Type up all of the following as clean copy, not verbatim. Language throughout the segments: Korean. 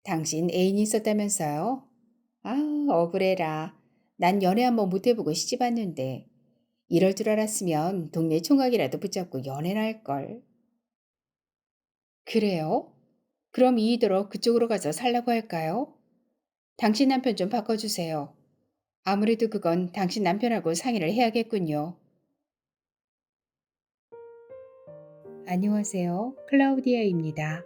당신 애인이 있었다면서요? 아, 억울해라. 난 연애 한번 못 해보고 시집 왔는데. 이럴 줄 알았으면 동네 총각이라도 붙잡고 연애나 할걸. 그래요? 그럼 이의도로 그쪽으로 가서 살라고 할까요? 당신 남편 좀 바꿔주세요. 아무래도 그건 당신 남편하고 상의를 해야겠군요. 안녕하세요. 클라우디아입니다.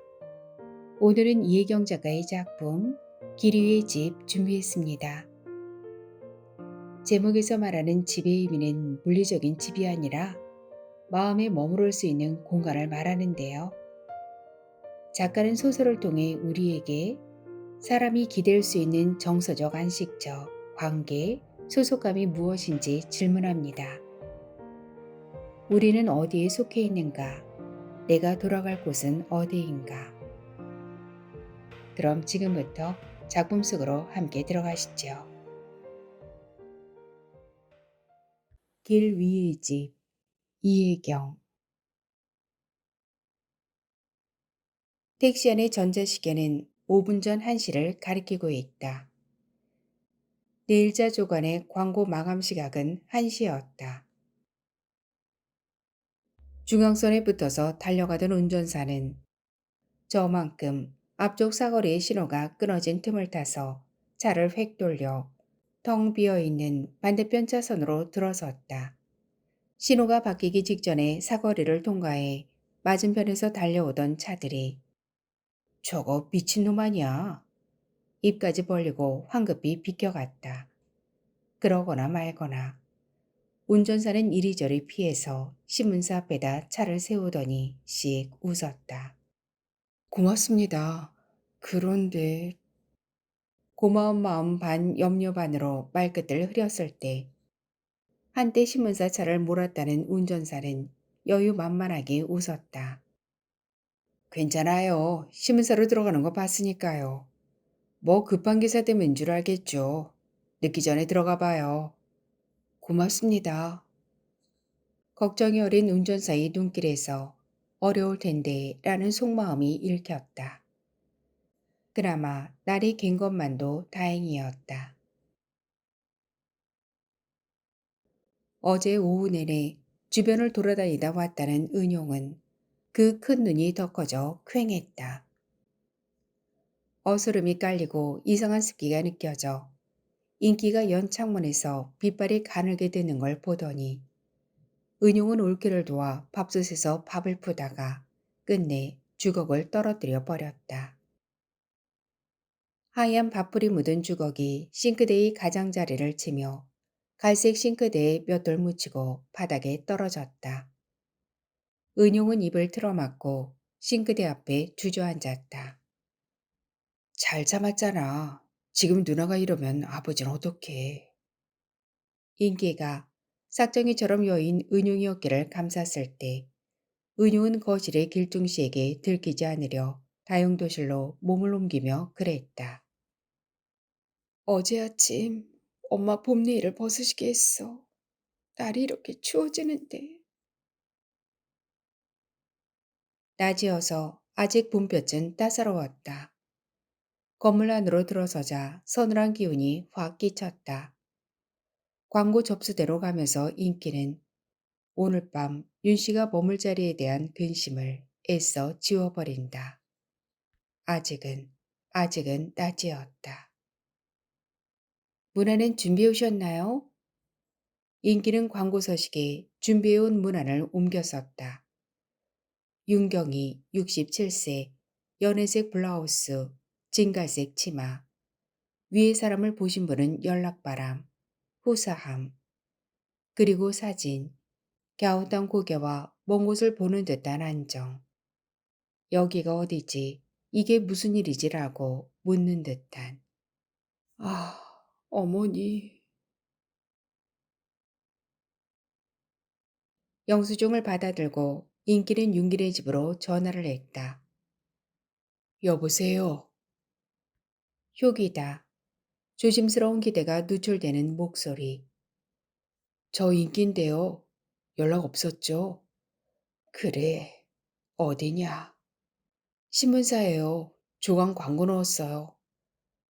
오늘은 이혜경 작가의 작품 길 위의 집 준비했습니다. 제목에서 말하는 집의 의미는 물리적인 집이 아니라 마음에 머무를 수 있는 공간을 말하는데요. 작가는 소설을 통해 우리에게 사람이 기댈 수 있는 정서적 안식처, 관계, 소속감이 무엇인지 질문합니다. 우리는 어디에 속해 있는가? 내가 돌아갈 곳은 어디인가? 그럼 지금부터 작품 속으로 함께 들어가시죠. 길 위의 집, 이혜경. 택시 안의 전자시계는 5분 전 1시를 가리키고 있다. 내일자 조간의 광고 마감 시각은 1시였다. 중앙선에 붙어서 달려가던 운전사는 저만큼 앞쪽 사거리의 신호가 끊어진 틈을 타서 차를 획 돌려 텅 비어있는 반대편 차선으로 들어섰다. 신호가 바뀌기 직전에 사거리를 통과해 맞은편에서 달려오던 차들이 저거 미친놈 아니야? 입까지 벌리고 황급히 비켜갔다. 그러거나 말거나 운전사는 이리저리 피해서 신문사 앞에다 차를 세우더니 씩 웃었다. 고맙습니다. 그런데 고마운 마음 반 염려 반으로 말끝을 흐렸을 때 한때 신문사 차를 몰았다는 운전사는 여유만만하게 웃었다. 괜찮아요. 신문사로 들어가는 거 봤으니까요. 뭐 급한 기사 때문인 줄 알겠죠. 늦기 전에 들어가 봐요. 고맙습니다. 걱정이 어린 운전사의 눈길에서 어려울 텐데 라는 속마음이 읽혔다. 그나마 날이 갠 것만도 다행이었다. 어제 오후 내내 주변을 돌아다니다 왔다는 은용은 그 큰 눈이 더 커져 퀭했다. 어스름이 깔리고 이상한 습기가 느껴져 인기가 연 창문에서 빛발이 가늘게 드는 걸 보더니 은용은 올케를 도와 밥솥에서 밥을 푸다가 끝내 주걱을 떨어뜨려 버렸다. 하얀 밥풀이 묻은 주걱이 싱크대의 가장자리를 치며 갈색 싱크대에 몇 돌 묻히고 바닥에 떨어졌다. 은용은 입을 틀어막고 싱크대 앞에 주저앉았다. 잘 참았잖아. 지금 누나가 이러면 아버지는 어떡해. 인기가 삭정이처럼 여인 은용이 어깨를 감쌌을 때 은용은 거실의 길둥씨에게 들키지 않으려 다용도실로 몸을 옮기며 그랬다. 어제 아침 엄마 봄내일을 벗으시게 했어. 날이 이렇게 추워지는데. 낮이어서 아직 봄볕은 따사로웠다. 건물 안으로 들어서자 서늘한 기운이 확 끼쳤다. 광고 접수대로 가면서 인기는 오늘 밤 윤 씨가 머물 자리에 대한 근심을 애써 지워버린다. 아직은 낮이었다. 문안은 준비해 오셨나요? 인기는 광고 서식에 준비해온 문안을 옮겨 썼다. 윤경이 67세, 연회색 블라우스, 진갈색 치마, 위의 사람을 보신 분은 연락바람, 후사함, 그리고 사진, 갸웃한 고개와 먼 곳을 보는 듯한 안정. 여기가 어디지? 이게 무슨 일이지라고 묻는 듯한. 아, 어머니. 영수증을 받아들고 인기는 윤길의 집으로 전화를 했다. 여보세요. 효기다. 조심스러운 기대가 누출되는 목소리. 저 인기인데요. 연락 없었죠? 그래. 어디냐? 신문사예요. 조각 광고 넣었어요.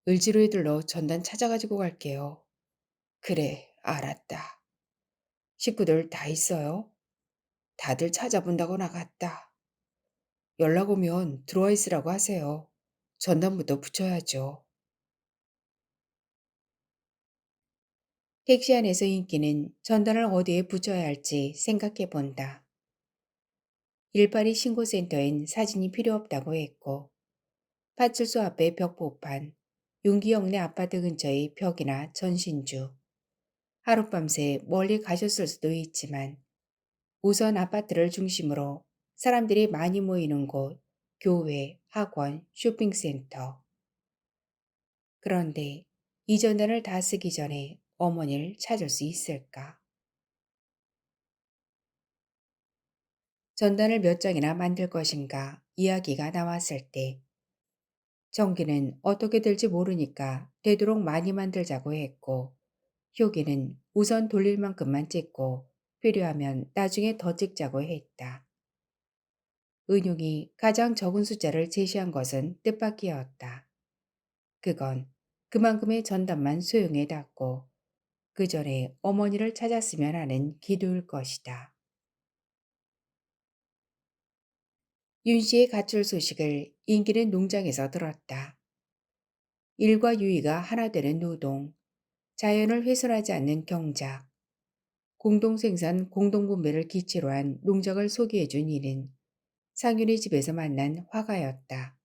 을지로에 들러 전단 찾아가지고 갈게요. 그래, 알았다. 식구들 다 있어요? 다들 찾아본다고 나갔다. 연락 오면 들어와 있으라고 하세요. 전단부터 붙여야죠. 택시 안에서 인기는 전단을 어디에 붙여야 할지 생각해 본다. 일파리 신고센터엔 사진이 필요 없다고 했고, 파출소 앞의 벽보판, 윤기영네 아파트 근처의 벽이나 전신주, 하룻밤새 멀리 가셨을 수도 있지만 우선 아파트를 중심으로 사람들이 많이 모이는 곳, 교회, 학원, 쇼핑센터. 그런데 이 전단을 다 쓰기 전에 어머니를 찾을 수 있을까? 전단을 몇 장이나 만들 것인가 이야기가 나왔을 때 정기는 어떻게 될지 모르니까 되도록 많이 만들자고 했고, 효기는 우선 돌릴 만큼만 찍고 필요하면 나중에 더 찍자고 했다. 은용이 가장 적은 숫자를 제시한 것은 뜻밖이었다. 그건 그만큼의 전단만 소용에 닿고 그 전에 어머니를 찾았으면 하는 기도일 것이다. 윤 씨의 가출 소식을 인기는 농장에서 들었다. 일과 유의가 하나 되는 노동, 자연을 훼손하지 않는 경작, 공동생산 공동분배를 기치로 한 농장을 소개해준 이는 상윤의 집에서 만난 화가였다.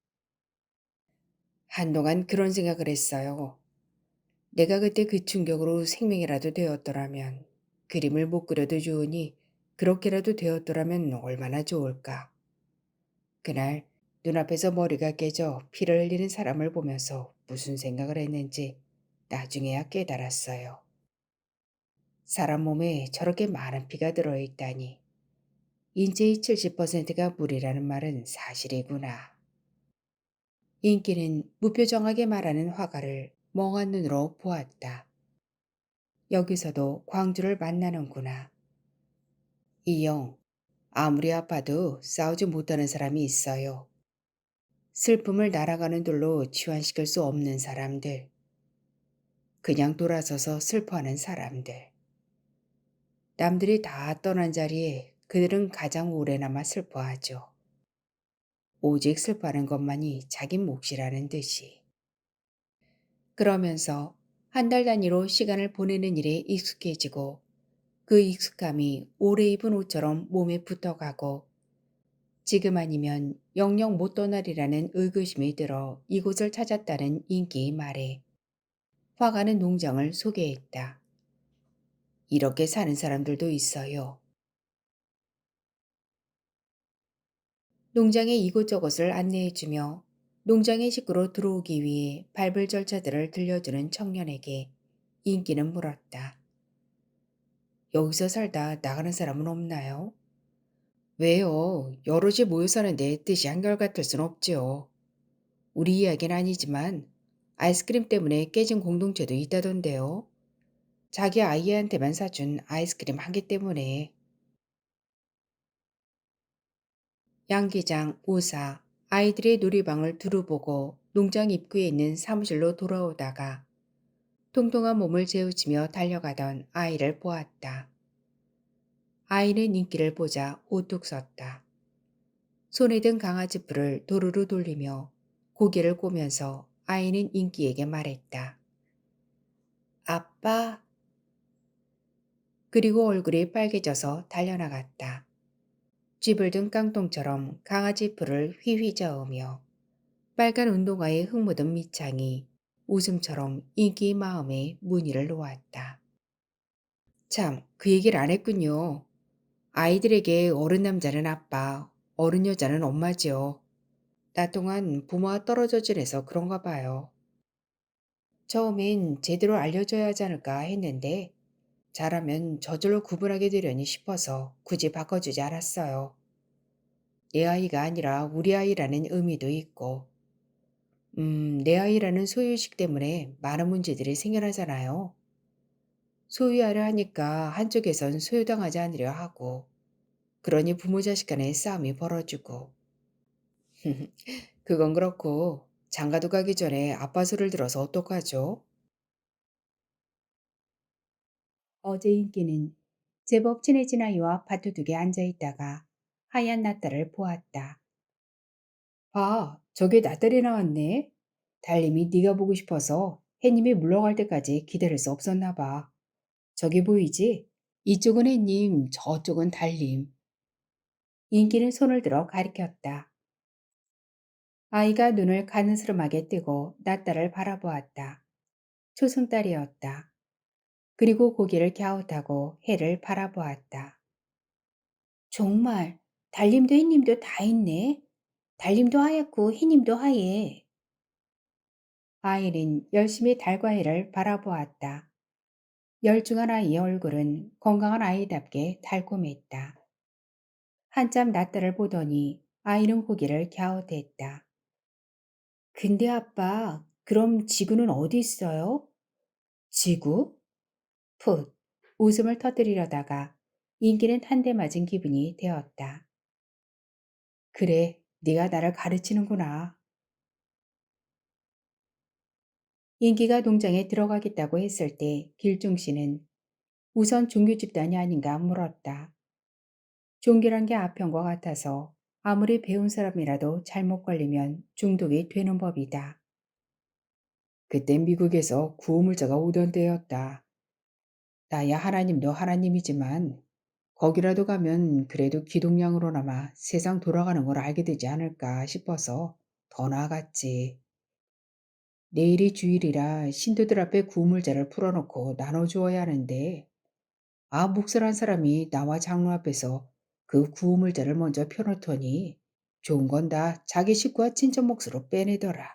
한동안 그런 생각을 했어요. 내가 그때 그 충격으로 생명이라도 되었더라면, 그림을 못 그려도 좋으니 그렇게라도 되었더라면 얼마나 좋을까. 그날 눈앞에서 머리가 깨져 피를 흘리는 사람을 보면서 무슨 생각을 했는지 나중에야 깨달았어요. 사람 몸에 저렇게 많은 피가 들어있다니. 인체의 70%가 물이라는 말은 사실이구나. 인기는 무표정하게 말하는 화가를 멍한 눈으로 보았다. 여기서도 광주를 만나는구나. 이영, 아무리 아파도 싸우지 못하는 사람이 있어요. 슬픔을 날아가는 돌로 치환시킬 수 없는 사람들. 그냥 돌아서서 슬퍼하는 사람들. 남들이 다 떠난 자리에 그들은 가장 오래나마 슬퍼하죠. 오직 슬퍼하는 것만이 자기 몫이라는 듯이. 그러면서 한 달 단위로 시간을 보내는 일에 익숙해지고 그 익숙함이 오래 입은 옷처럼 몸에 붙어가고 지금 아니면 영영 못 떠나리라는 의구심이 들어 이곳을 찾았다는 인기의 말에 화가는 농장을 소개했다. 이렇게 사는 사람들도 있어요. 농장의 이곳저곳을 안내해주며 농장의 식구로 들어오기 위해 밟을 절차들을 들려주는 청년에게 인기는 물었다. 여기서 살다 나가는 사람은 없나요? 왜요? 여럿이 모여 사는데 뜻이 한결같을 순 없지요. 우리 이야기는 아니지만 아이스크림 때문에 깨진 공동체도 있다던데요. 자기 아이한테만 사준 아이스크림 한 개 때문에. 양기장, 우사, 아이들의 놀이방을 두루보고 농장 입구에 있는 사무실로 돌아오다가 통통한 몸을 재우치며 달려가던 아이를 보았다. 아이는 인기를 보자 우뚝 섰다. 손에 든 강아지 뿔을 도루루 돌리며 고개를 꼬면서 아이는 인기에게 말했다. 아빠. 그리고 얼굴이 빨개져서 달려나갔다. 쥐불 든 깡통처럼 강아지 뿔을 휘휘 저으며 빨간 운동화에 흙 묻은 밑창이 웃음처럼 인기의 마음에 무늬를 놓았다. 참, 그 얘기를 안 했군요. 아이들에게 어른 남자는 아빠, 어른 여자는 엄마지요. 나 동안 부모와 떨어져 지내서 그런가 봐요. 처음엔 제대로 알려줘야 하지 않을까 했는데 잘하면 저절로 구분하게 되려니 싶어서 굳이 바꿔주지 않았어요. 내 아이가 아니라 우리 아이라는 의미도 있고, 내 아이라는 소유의식 때문에 많은 문제들이 생겨나잖아요. 소유하려 하니까 한쪽에선 소유당하지 않으려 하고, 그러니 부모 자식 간의 싸움이 벌어지고. 그건 그렇고, 장가도 가기 전에 아빠 소리를 들어서 어떡하죠? 어제 인기는 제법 친해진 아이와 밭두둑에 앉아 있다가 하얀 낫다를 보았다. 봐, 저게 낫다리 나왔네. 달님이 네가 보고 싶어서 해님이 물러갈 때까지 기다릴 수 없었나 봐. 저기 보이지? 이쪽은 해님, 저쪽은 달님. 인기는 손을 들어 가리켰다. 아이가 눈을 가느스름하게 뜨고 낫다를 바라보았다. 초승달이었다. 그리고 고개를 갸웃하고 해를 바라보았다. 정말 달님도 해님도 다 있네. 달님도 하얗고 해님도 하얘. 아이는 열심히 달과 해를 바라보았다. 열중한 아이의 얼굴은 건강한 아이답게 달콤했다. 한참 낫다를 보더니 아이는 고개를 갸웃했다. 근데 아빠, 그럼 지구는 어디 있어요? 지구? 풋. 웃음을 터뜨리려다가 인기는 한 대 맞은 기분이 되었다. 그래, 네가 나를 가르치는구나. 인기가 농장에 들어가겠다고 했을 때 길중 씨는 우선 종교 집단이 아닌가 물었다. 종교란 게 아편과 같아서 아무리 배운 사람이라도 잘못 걸리면 중독이 되는 법이다. 그땐 미국에서 구호물자가 오던 때였다. 나야 하나님도 하나님이지만 거기라도 가면 그래도 기독량으로나마 세상 돌아가는 걸 알게 되지 않을까 싶어서 더 나아갔지. 내일이 주일이라 신도들 앞에 구물자를 풀어놓고 나눠주어야 하는데 목사란 사람이 나와 장로 앞에서 그 구물자를 먼저 펴놓더니 좋은 건 다 자기 식구와 친척 몫으로 빼내더라.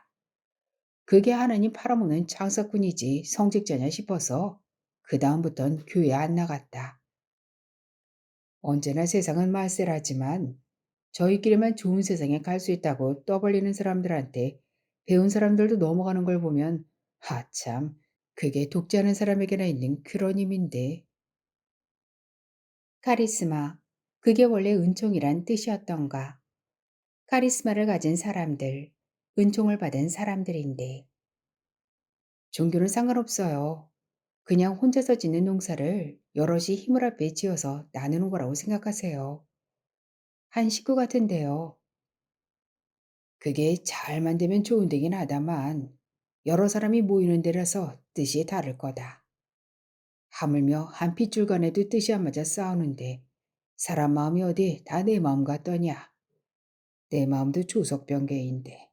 그게 하나님 팔아먹는 창사꾼이지 성직자냐 싶어서 그 다음부턴 교회 안 나갔다. 언제나 세상은 말세라지만 저희끼리만 좋은 세상에 갈 수 있다고 떠벌리는 사람들한테 배운 사람들도 넘어가는 걸 보면 하참 그게 돕지 않은 사람에게나 있는 그런 힘인데. 카리스마, 그게 원래 은총이란 뜻이었던가. 카리스마를 가진 사람들, 은총을 받은 사람들인데. 종교는 상관없어요. 그냥 혼자서 짓는 농사를 여럿이 힘을 합해 지어서 나누는 거라고 생각하세요. 한 식구 같은데요. 그게 잘 만들면 좋은 데긴 하다만 여러 사람이 모이는 데라서 뜻이 다를 거다. 하물며 한 핏줄 간에도 뜻이 안 맞아 싸우는데 사람 마음이 어디 다 내 마음 같더냐. 내 마음도 조석병개인데.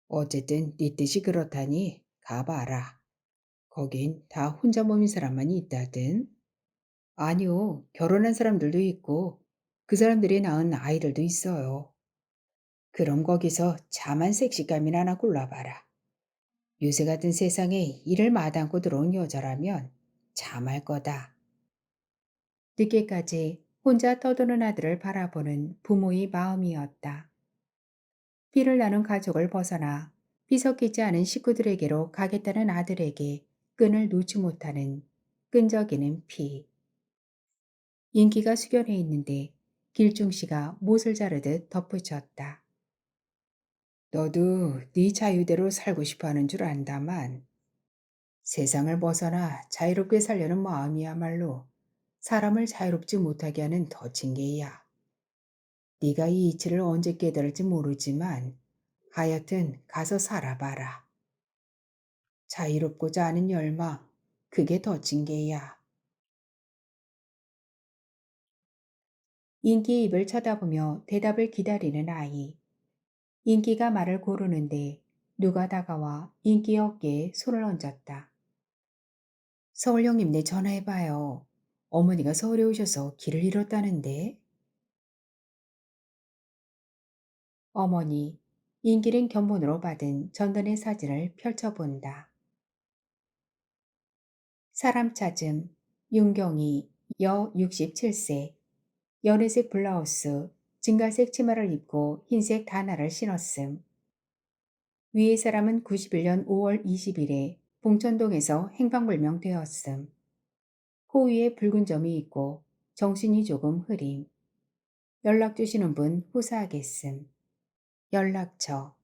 어쨌든 네 뜻이 그렇다니 가봐라. 거긴 다 혼자 몸인 사람만이 있다든. 아니요, 결혼한 사람들도 있고 그 사람들이 낳은 아이들도 있어요. 그럼 거기서 자만 섹시감이나 하나 골라봐라. 요새 같은 세상에 이를 마다않고 들어온 여자라면 참할 거다. 늦게까지 혼자 떠도는 아들을 바라보는 부모의 마음이었다. 피를 나눈 가족을 벗어나 피 섞이지 않은 식구들에게로 가겠다는 아들에게 끈을 놓지 못하는 끈적이는 피. 인기가 숙연해 있는데 길중 씨가 못을 자르듯 덧붙였다. 너도 네 자유대로 살고 싶어 하는 줄 안다만 세상을 벗어나 자유롭게 살려는 마음이야말로 사람을 자유롭지 못하게 하는 덫인 게야. 네가 이 이치를 언제 깨달을지 모르지만 하여튼 가서 살아봐라. 자유롭고자 하는 열망, 그게 덫인 게야. 인기의 입을 쳐다보며 대답을 기다리는 아이. 인기가 말을 고르는데 누가 다가와 인기 어깨에 손을 얹었다. 서울 형님네 전화해봐요. 어머니가 서울에 오셔서 길을 잃었다는데. 어머니, 인기는 견본으로 받은 전단의 사진을 펼쳐본다. 사람 찾음, 윤경이, 여 67세, 연회색 블라우스, 증갈색 치마를 입고 흰색 단화를 신었음. 위의 사람은 91년 5월 20일에 봉천동에서 행방불명되었음. 코 위에 붉은 점이 있고 정신이 조금 흐림. 연락 주시는 분 후사하겠음. 연락처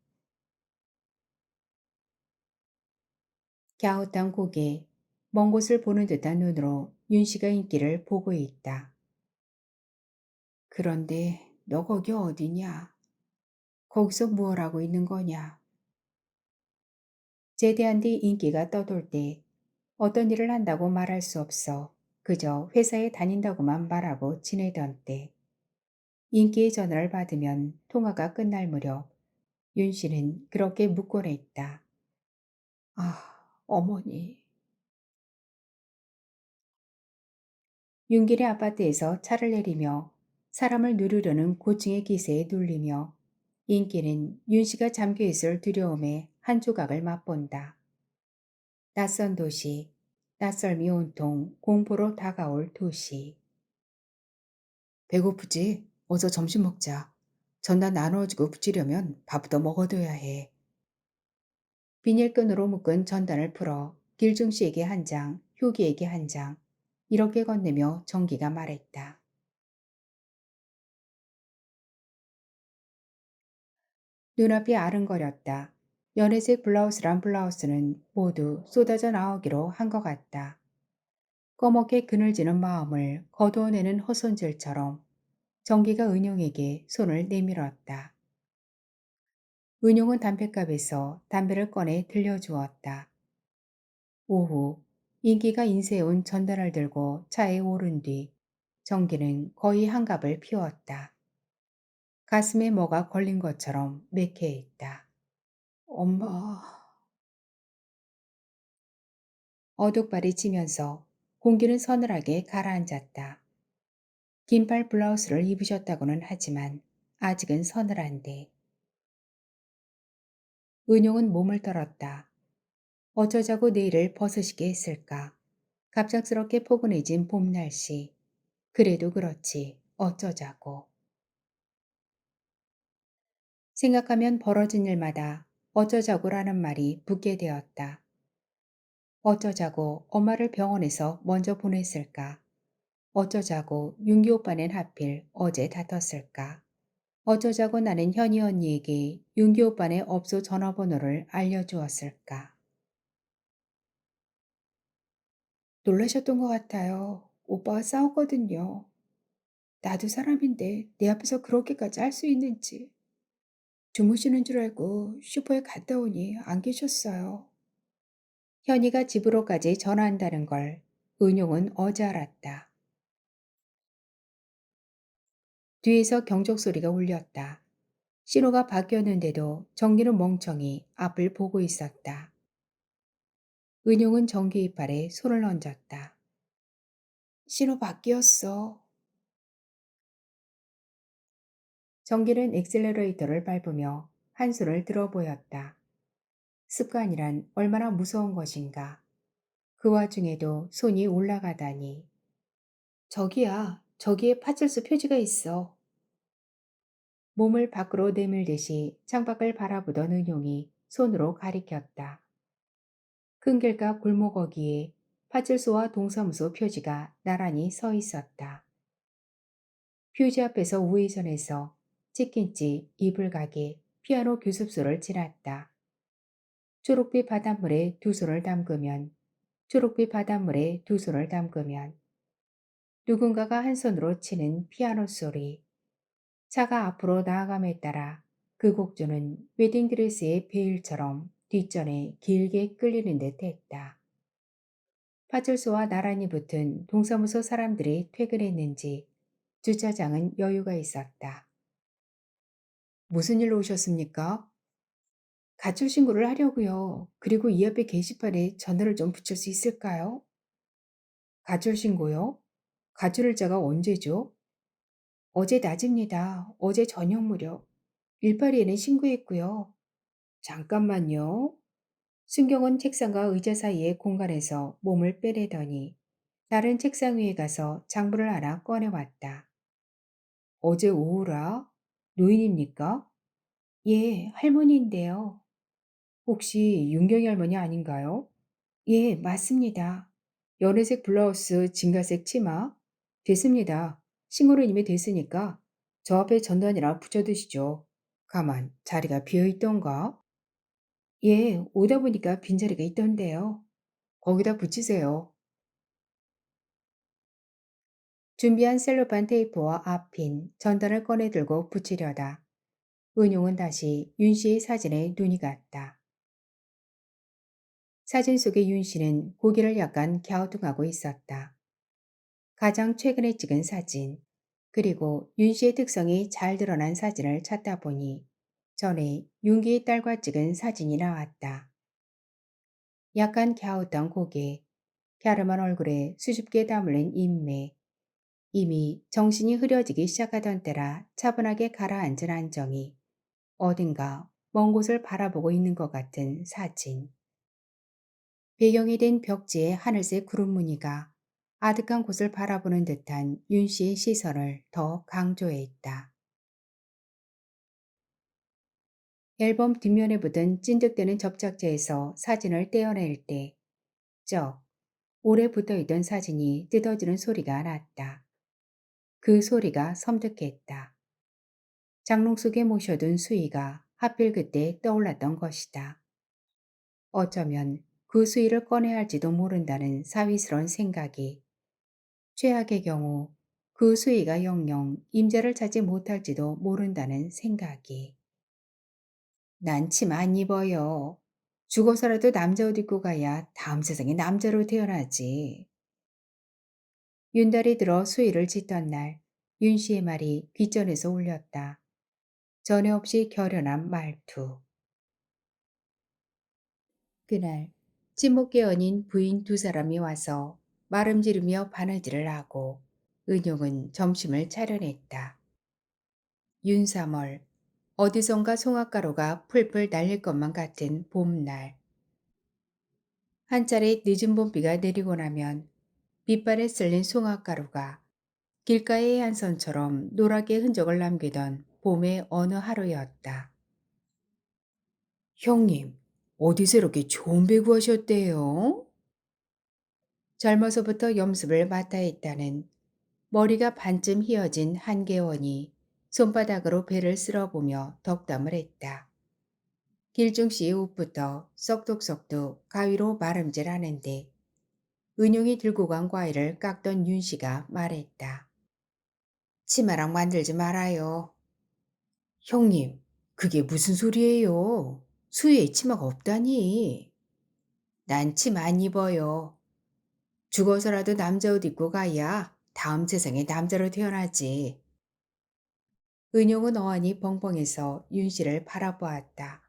갸웃한 고개, 먼 곳을 보는 듯한 눈으로 윤 씨가 인기를 보고 있다. 그런데 너 거기 어디냐? 거기서 무얼 하고 있는 거냐? 제대한 뒤 인기가 떠돌 때 어떤 일을 한다고 말할 수 없어 그저 회사에 다닌다고만 말하고 지내던 때 인기의 전화를 받으면 통화가 끝날 무렵 윤 씨는 그렇게 묻곤 했다. 아, 어머니. 윤길의 아파트에서 차를 내리며 사람을 누르려는 고층의 기세에 눌리며 인기는 윤 씨가 잠겨있을 두려움에 한 조각을 맛본다. 낯선 도시, 낯설미 온통 공포로 다가올 도시. 배고프지? 어서 점심 먹자. 전날 나누어주고 붙이려면 밥부터 먹어둬야 해. 비닐끈으로 묶은 전단을 풀어 길중 씨에게 한 장, 효기에게 한 장, 이렇게 건네며 정기가 말했다. 눈앞이 아른거렸다. 연회색 블라우스란 블라우스는 모두 쏟아져 나오기로 한 것 같다. 꺼멓게 그늘지는 마음을 거두어내는 허손질처럼 정기가 은용에게 손을 내밀었다. 은용은 담뱃갑에서 담배를 꺼내 들려주었다. 오후 인기가 인쇄해온 전단을 들고 차에 오른 뒤 정기는 거의 한갑을 피웠다. 가슴에 뭐가 걸린 것처럼 매캐했다. 엄마. 어둑발이 치면서 공기는 서늘하게 가라앉았다. 긴팔 블라우스를 입으셨다고는 하지만 아직은 서늘한데. 은용은 몸을 떨었다. 어쩌자고 내일을 벗으시게 했을까. 갑작스럽게 포근해진 봄 날씨. 그래도 그렇지 어쩌자고. 생각하면 벌어진 일마다 어쩌자고라는 말이 붙게 되었다. 어쩌자고 엄마를 병원에서 먼저 보냈을까. 어쩌자고 윤기 오빠는 하필 어제 다퉜을까. 어쩌자고 나는 현희 언니에게 윤기 오빠네 업소 전화번호를 알려주었을까. 놀라셨던 것 같아요. 오빠가 싸웠거든요. 나도 사람인데 내 앞에서 그렇게까지 할 수 있는지. 주무시는 줄 알고 슈퍼에 갔다 오니 안 계셨어요. 현이가 집으로까지 전화한다는 걸 은용은 어제 알았다. 뒤에서 경적 소리가 울렸다. 신호가 바뀌었는데도 정기는 멍청이 앞을 보고 있었다. 은용은 정기 이빨에 손을 얹었다. 신호 바뀌었어. 정기는 엑셀러레이터를 밟으며 한 손을 들어 보였다. 습관이란 얼마나 무서운 것인가. 그 와중에도 손이 올라가다니. 저기야, 저기에 파출소 표지가 있어. 몸을 밖으로 내밀듯이 창밖을 바라보던 은용이 손으로 가리켰다. 큰 길가 골목 어귀에 파출소와 동사무소 표지가 나란히 서 있었다. 표지 앞에서 우회전해서 치킨집, 이불 가게, 피아노 교습소를 지났다. 초록빛 바닷물에 두 손을 담그면, 초록빛 바닷물에 두 손을 담그면 누군가가 한 손으로 치는 피아노 소리. 차가 앞으로 나아감에 따라 그 곡조는 웨딩드레스의 베일처럼 뒷전에 길게 끌리는 듯 했다. 파출소와 나란히 붙은 동사무소 사람들이 퇴근했는지 주차장은 여유가 있었다. 무슨 일로 오셨습니까? 가출 신고를 하려고요. 그리고 이 앞에 게시판에 전화를 좀 붙일 수 있을까요? 가출 신고요? 가출일자가 언제죠? 어제 낮입니다. 어제 저녁 무렵. 182에는 신고했고요. 잠깐만요. 순경은 책상과 의자 사이의 공간에서 몸을 빼내더니 다른 책상 위에 가서 장부를 하나 꺼내왔다. 어제 오후라? 노인입니까? 예, 할머니인데요. 혹시 윤경이 할머니 아닌가요? 예, 맞습니다. 연회색 블라우스, 진가색 치마? 됐습니다. 신고는 이미 됐으니까 저 앞에 전단이랑 붙여두시죠. 가만, 자리가 비어있던가? 예, 오다 보니까 빈자리가 있던데요. 거기다 붙이세요. 준비한 셀로판 테이프와 앞핀, 전단을 꺼내 들고 붙이려다 은용은 다시 윤 씨의 사진에 눈이 갔다. 사진 속의 윤 씨는 고개를 약간 갸우뚱하고 있었다. 가장 최근에 찍은 사진, 그리고 윤 씨의 특성이 잘 드러난 사진을 찾다 보니 전에 윤기의 딸과 찍은 사진이 나왔다. 약간 갸웃한 고개, 갸름한 얼굴에 수줍게 다물린 인매, 이미 정신이 흐려지기 시작하던 때라 차분하게 가라앉은 안정이 어딘가 먼 곳을 바라보고 있는 것 같은 사진. 배경이 된 벽지의 하늘색 구름 무늬가 아득한 곳을 바라보는 듯한 윤 씨의 시선을 더 강조했다. 앨범 뒷면에 붙은 찐득대는 접착제에서 사진을 떼어낼 때, 쩍, 오래 붙어있던 사진이 뜯어지는 소리가 났다. 그 소리가 섬뜩했다. 장롱 속에 모셔둔 수희가 하필 그때 떠올랐던 것이다. 어쩌면 그 수희를 꺼내야 할지도 모른다는 사위스러운 생각이, 최악의 경우 그 수희가 영영 임자를 찾지 못할지도 모른다는 생각이. 난 치마 안 입어요. 죽어서라도 남자 옷 입고 가야 다음 세상에 남자로 태어나지. 윤달이 들어 수희를 짓던 날 윤 씨의 말이 귓전에서 울렸다. 전에 없이 결연한 말투. 그날 친목계 연인 부인 두 사람이 와서 말음지르며 바느질을 하고 은용은 점심을 차려냈다. 윤삼월, 어디선가 송악가루가 풀풀 날릴 것만 같은 봄날. 한 차례 늦은 봄비가 내리고 나면 빛발에 쓸린 송악가루가 길가의 해안선처럼 노랗게 흔적을 남기던 봄의 어느 하루였다. 형님, 어디서 이렇게 좋은 배 구하셨대요? 젊어서부터 염습을 맡아 했다는 머리가 반쯤 휘어진 한계원이 손바닥으로 배를 쓸어보며 덕담을 했다. 길중 씨의 옷부터 썩둑썩둑 가위로 마름질하는데 은용이 들고 간 과일을 깎던 윤 씨가 말했다. 치마랑 만들지 말아요. 형님, 그게 무슨 소리예요? 수위에 치마가 없다니. 난 치마 안 입어요. 죽어서라도 남자 옷 입고 가야 다음 세상에 남자로 태어나지. 은용은 어안이 벙벙해서 윤 씨를 바라보았다.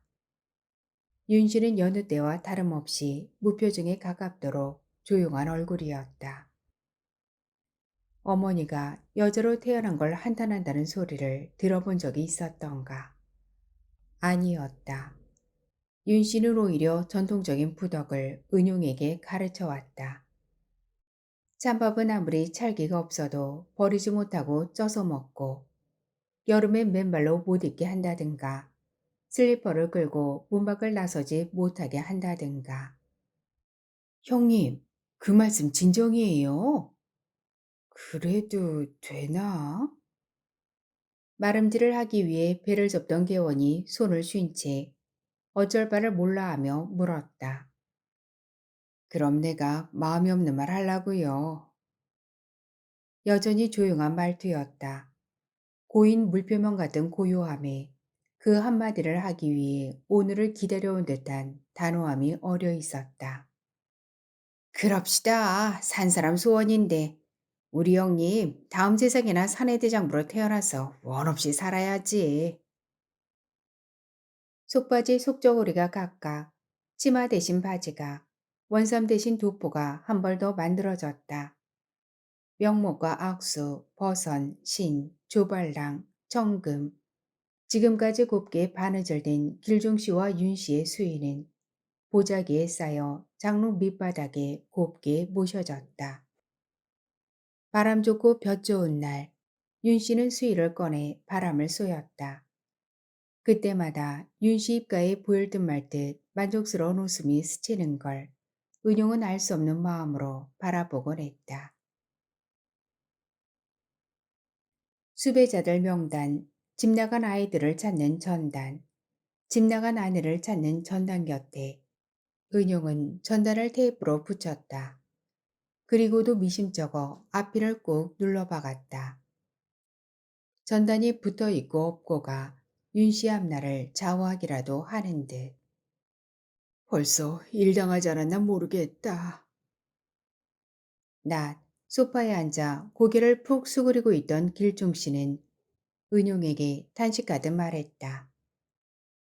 윤 씨는 여느 때와 다름없이 무표정에 가깝도록 조용한 얼굴이었다. 어머니가 여자로 태어난 걸 한탄한다는 소리를 들어본 적이 있었던가? 아니었다. 윤 씨는 오히려 전통적인 부덕을 은용에게 가르쳐 왔다. 찬밥은 아무리 찰기가 없어도 버리지 못하고 쪄서 먹고, 여름엔 맨발로 못 입게 한다든가, 슬리퍼를 끌고 문 밖을 나서지 못하게 한다든가. 형님, 그 말씀 진정이에요? 그래도 되나? 마름질을 하기 위해 배를 접던 개원이 손을 쉰 채 어쩔 바를 몰라 하며 물었다. 그럼 내가 마음이 없는 말 하려고요. 여전히 조용한 말투였다. 고인 물표면 같은 고요함에 그 한마디를 하기 위해 오늘을 기다려온 듯한 단호함이 어려 있었다. 그럽시다. 산 사람 소원인데 우리 형님 다음 세상에나 사내대장부로 태어나서 원 없이 살아야지. 속바지 속저고리가 각각, 치마 대신 바지가, 원삼 대신 도포가 한 벌 더 만들어졌다. 명목과 악수, 버선, 신, 조발랑, 청금, 지금까지 곱게 바느질된 길종씨와 윤씨의 수위는 보자기에 쌓여 장롱 밑바닥에 곱게 모셔졌다. 바람 좋고 볕 좋은 날, 윤씨는 수위를 꺼내 바람을 쏘였다. 그때마다 윤씨 입가에 보일 듯 말 듯 만족스러운 웃음이 스치는 걸 은용은 알 수 없는 마음으로 바라보곤 했다. 수배자들 명단, 집 나간 아이들을 찾는 전단, 집 나간 아내를 찾는 전단 곁에 은용은 전단을 테이프로 붙였다. 그리고도 미심쩍어 앞핀을 꾹 눌러박았다. 전단이 붙어 있고 없고가 윤씨 앞날을 좌우하기라도 하는 듯. 벌써 일 당하지 않았나 모르겠다. 낮 소파에 앉아 고개를 푹 수그리고 있던 길종 씨는 은용에게 탄식하듯 말했다.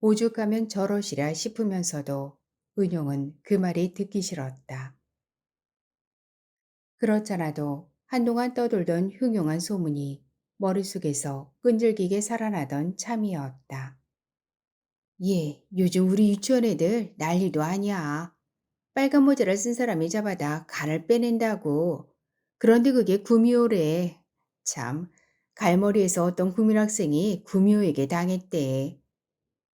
오죽하면 저러시랴 싶으면서도 은용은 그 말이 듣기 싫었다. 그렇잖아도 한동안 떠돌던 흉흉한 소문이 머릿속에서 끈질기게 살아나던 참이었다. 예, 요즘 우리 유치원 애들 난리도 아니야. 빨간 모자를 쓴 사람이 잡아다 간을 빼낸다고. 그런데 그게 구미호래. 참, 갈머리에서 어떤 국민학생이 구미호에게 당했대.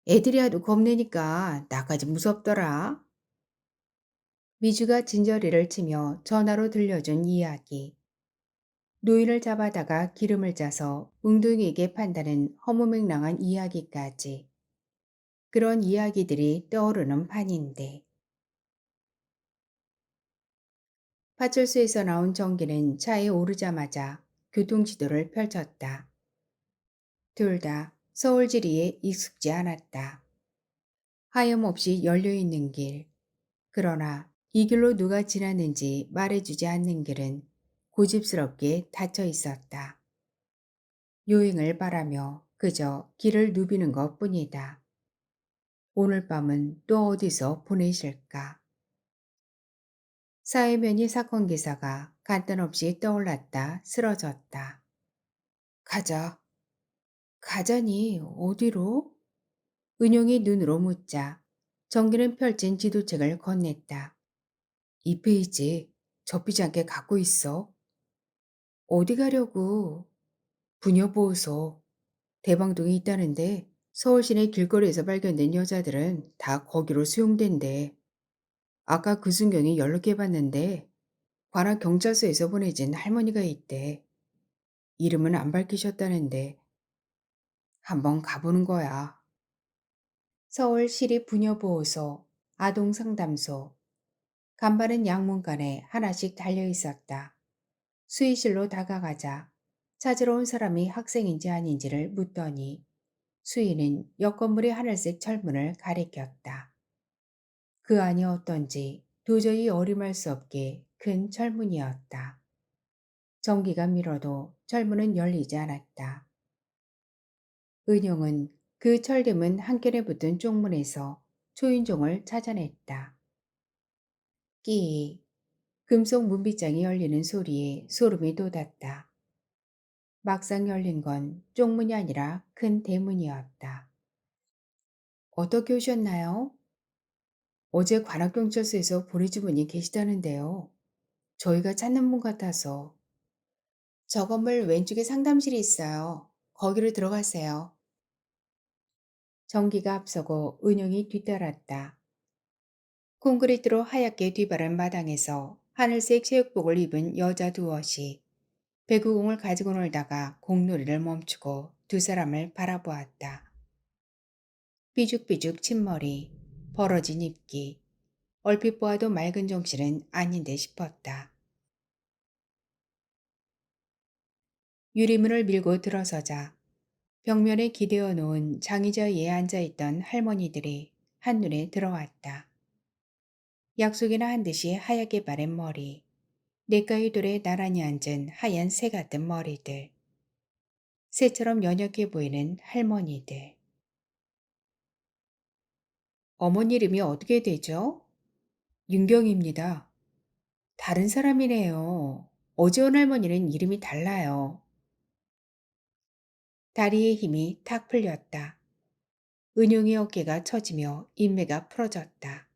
애들이 하도 겁내니까 나까지 무섭더라. 미주가 진저리를 치며 전화로 들려준 이야기. 노인을 잡아다가 기름을 짜서 웅둥이에게 판다는 허무맹랑한 이야기까지. 그런 이야기들이 떠오르는 판인데. 파출소에서 나온 정기는 차에 오르자마자 교통지도를 펼쳤다. 둘 다 서울 지리에 익숙지 않았다. 하염없이 열려있는 길. 그러나 이 길로 누가 지났는지 말해주지 않는 길은 고집스럽게 닫혀 있었다. 요행을 바라며 그저 길을 누비는 것 뿐이다. 오늘 밤은 또 어디서 보내실까? 사회면이 사건 기사가 간단없이 떠올랐다 쓰러졌다. 가자. 가자니 어디로? 은용이 눈으로 묻자 정기는 펼친 지도책을 건넸다. 이 페이지 접히지 않게 갖고 있어. 어디 가려고? 부녀보호소. 대방동에 있다는데 서울 시내 길거리에서 발견된 여자들은 다 거기로 수용된대. 아까 그 순경이 연락해봤는데 관악 경찰서에서 보내진 할머니가 있대. 이름은 안 밝히셨다는데 한번 가보는 거야. 서울시립부녀보호소, 아동상담소, 간판은 양문간에 하나씩 달려 있었다. 수의실로 다가가자 찾으러 온 사람이 학생인지 아닌지를 묻더니 수의는 옆건물의 하늘색 철문을 가리켰다. 그 안이 어떤지 도저히 어림할 수 없게 큰 철문이었다. 전기가 밀어도 철문은 열리지 않았다. 은용은 그 철개문 한켠에 붙은 쪽문에서 초인종을 찾아냈다. 끼 금속 문빗장이 열리는 소리에 소름이 돋았다. 막상 열린 건 쪽문이 아니라 큰 대문이었다. 어떻게 오셨나요? 어제 관악경찰서에서 보내준 분이 계시다는데요. 저희가 찾는 분 같아서. 저 건물 왼쪽에 상담실이 있어요. 거기로 들어가세요. 정기가 앞서고 은영이 뒤따랐다. 콘크리트로 하얗게 뒤바른 마당에서 하늘색 체육복을 입은 여자 두엇이 배구공을 가지고 놀다가 공놀이를 멈추고 두 사람을 바라보았다. 삐죽삐죽 친머리, 벌어진 입기, 얼핏 보아도 맑은 정신은 아닌데 싶었다. 유리문을 밀고 들어서자 벽면에 기대어 놓은 장의자에 앉아있던 할머니들이 한눈에 들어왔다. 약속이나 한 듯이 하얗게 바랜 머리, 냇가의 돌에 나란히 앉은 하얀 새 같은 머리들, 새처럼 연약해 보이는 할머니들. 어머니 이름이 어떻게 되죠? 윤경입니다. 다른 사람이네요. 어제 온 할머니는 이름이 달라요. 다리의 힘이 탁 풀렸다. 은용의 어깨가 처지며 인매가 풀어졌다.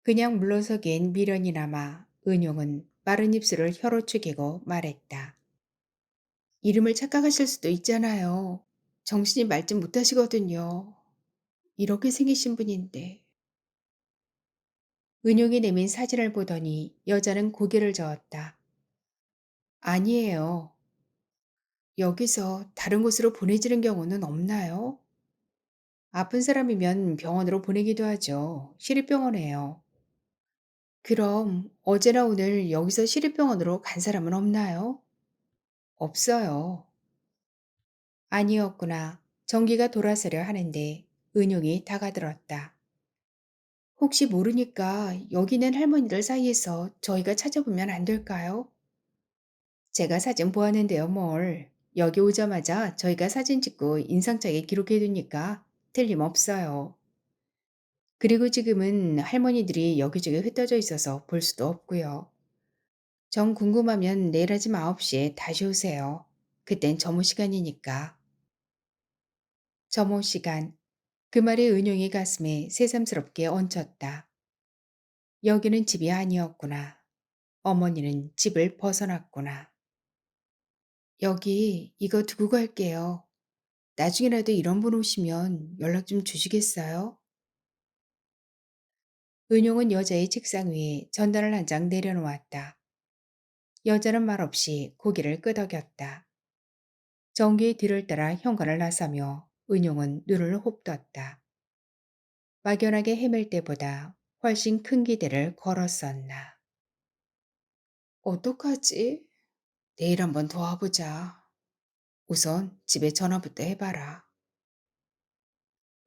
그냥 물러서기엔 미련이 남아 은용은 마른 입술을 혀로 축이고 말했다. 이름을 착각하실 수도 있잖아요. 정신이 맑지 못하시거든요. 이렇게 생기신 분인데. 은용이 내민 사진을 보더니 여자는 고개를 저었다. 아니에요. 여기서 다른 곳으로 보내지는 경우는 없나요? 아픈 사람이면 병원으로 보내기도 하죠. 시립병원에요. 그럼 어제나 오늘 여기서 시립병원으로 간 사람은 없나요? 없어요. 아니었구나. 전기가 돌아서려 하는데 은용이 다가들었다. 혹시 모르니까 여기 있는 할머니들 사이에서 저희가 찾아보면 안 될까요? 제가 사진 보았는데요, 뭘. 여기 오자마자 저희가 사진 찍고 인상착에 기록해두니까 틀림없어요. 그리고 지금은 할머니들이 여기저기 흩어져 있어서 볼 수도 없고요. 정 궁금하면 내일 아침 9시에 다시 오세요. 그땐 점호 시간이니까. 점호 시간. 그 말이 은용이 가슴에 새삼스럽게 얹혔다. 여기는 집이 아니었구나. 어머니는 집을 벗어났구나. 여기 이거 두고 갈게요. 나중에라도 이런 분 오시면 연락 좀 주시겠어요? 은용은 여자의 책상 위에 전단을 한 장 내려놓았다. 여자는 말없이 고개를 끄덕였다. 정기의 뒤를 따라 현관을 나서며 은용은 눈을 홉떴다. 막연하게 헤맬 때보다 훨씬 큰 기대를 걸었었나. 어떡하지? 내일 한번 더 와보자. 우선 집에 전화부터 해봐라.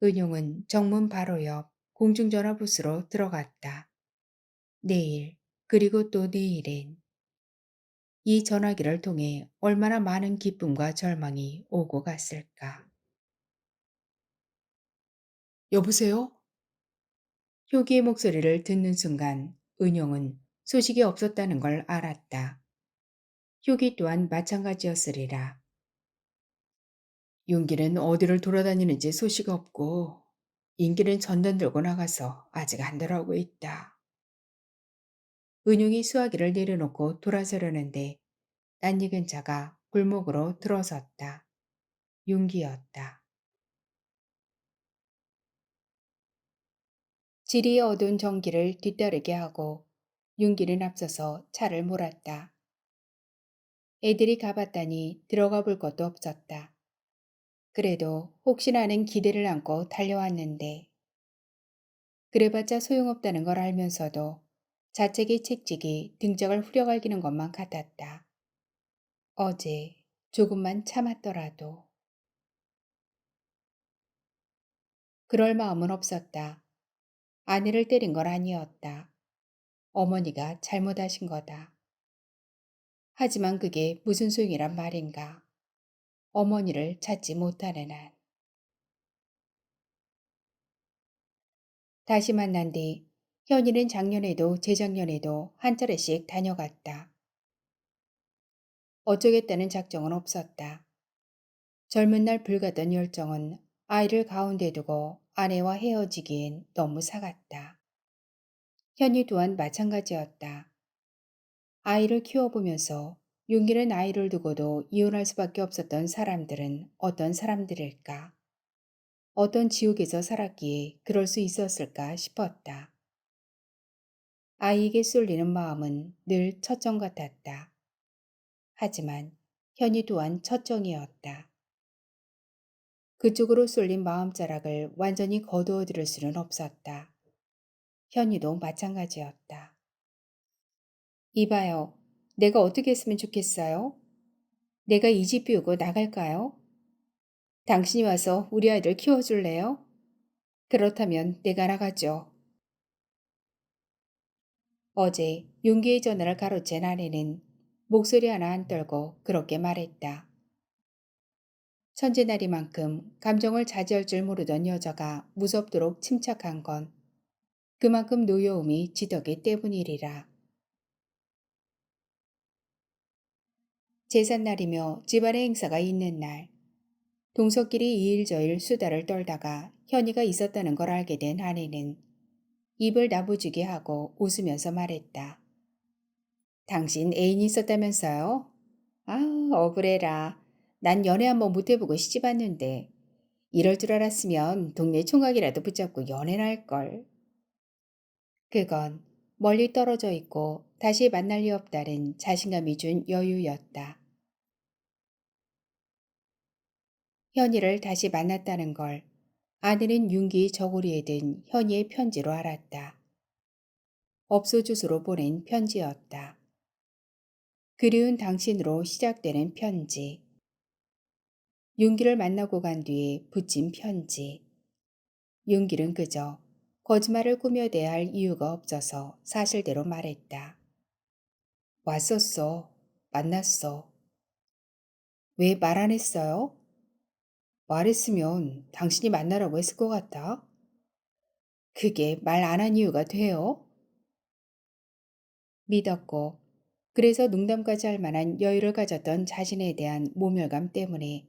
은용은 정문 바로 옆 공중전화 부스로 들어갔다. 내일, 그리고 또 내일엔 이 전화기를 통해 얼마나 많은 기쁨과 절망이 오고 갔을까. 여보세요? 효기의 목소리를 듣는 순간 은용은 소식이 없었다는 걸 알았다. 효기 또한 마찬가지였으리라. 윤기는 어디를 돌아다니는지 소식 없고 인기는 전단 들고 나가서 아직 안 돌아오고 있다. 은용이 수화기를 내려놓고 돌아서려는데 낯익은 자가 골목으로 들어섰다. 윤기였다. 지리에 어두운 전기를 뒤따르게 하고 윤기는 앞서서 차를 몰았다. 애들이 가봤다니 들어가 볼 것도 없었다. 그래도 혹시나 하는 기대를 안고 달려왔는데 그래봤자 소용없다는 걸 알면서도 자책의 책찍이 등짝을 후려갈기는 것만 같았다. 어제 조금만 참았더라도 그럴 마음은 없었다. 아내를 때린 건 아니었다. 어머니가 잘못하신 거다. 하지만 그게 무슨 소용이란 말인가. 어머니를 찾지 못하는 한. 다시 만난 뒤 현이는 작년에도 재작년에도 한 차례씩 다녀갔다. 어쩌겠다는 작정은 없었다. 젊은 날 불가던 열정은 아이를 가운데 두고 아내와 헤어지기엔 너무 사갔다. 현이 또한 마찬가지였다. 아이를 키워보면서 용기는 아이를 두고도 이혼할 수밖에 없었던 사람들은 어떤 사람들일까? 어떤 지옥에서 살았기에 그럴 수 있었을까 싶었다. 아이에게 쏠리는 마음은 늘 첫정 같았다. 하지만 현이 또한 첫정이었다. 그쪽으로 쏠린 마음자락을 완전히 거두어 들을 수는 없었다. 현이도 마찬가지였다. 이봐요. 내가 어떻게 했으면 좋겠어요? 내가 이 집 비우고 나갈까요? 당신이 와서 우리 아이들 키워줄래요? 그렇다면 내가 나가죠. 어제 윤기의 전화를 가로챈 아내는 목소리 하나 안 떨고 그렇게 말했다. 천재날이만큼 감정을 자제할 줄 모르던 여자가 무섭도록 침착한 건 그만큼 노여움이 지덕이 때문이리라. 제삿날이며 집안의 행사가 있는 날 동석끼리 이일저일 수다를 떨다가 현이가 있었다는 걸 알게 된 아내는 입을 나부지게 하고 웃으면서 말했다. 당신 애인이 있었다면서요? 아, 억울해라. 난 연애 한번 못 해보고 시집 왔는데 이럴 줄 알았으면 동네 총각이라도 붙잡고 연애나 할걸. 그건 멀리 떨어져 있고 다시 만날 리 없다는 자신감이 준 여유였다. 현이를 다시 만났다는 걸 아내는 윤기의 저고리에 든 현이의 편지로 알았다. 업소 주소로 보낸 편지였다. 그리운 당신으로 시작되는 편지. 윤기를 만나고 간 뒤에 붙인 편지. 윤기는 그저 거짓말을 꾸며대야 할 이유가 없어서 사실대로 말했다. 왔었어. 만났어. 왜 말 안 했어요? 말했으면 당신이 만나라고 했을 것 같아. 그게 말 안 한 이유가 돼요? 믿었고, 그래서 농담까지 할 만한 여유를 가졌던 자신에 대한 모멸감 때문에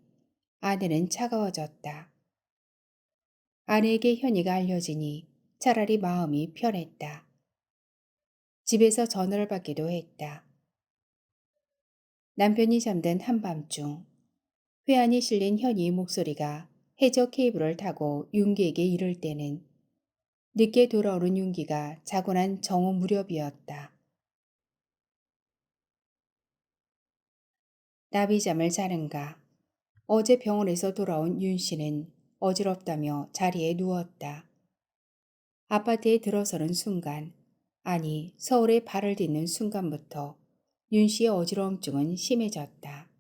아내는 차가워졌다. 아내에게 현이가 알려지니 차라리 마음이 편했다. 집에서 전화를 받기도 했다. 남편이 잠든 한밤중 회한이 실린 현이의 목소리가 해저 케이블을 타고 윤기에게 이를 때는 늦게 돌아오는 윤기가 자고 난 정오 무렵이었다. 나비잠을 자는가. 어제 병원에서 돌아온 윤 씨는 어지럽다며 자리에 누웠다. 아파트에 들어서는 순간, 아니 서울에 발을 딛는 순간부터 윤 씨의 어지러움증은 심해졌다.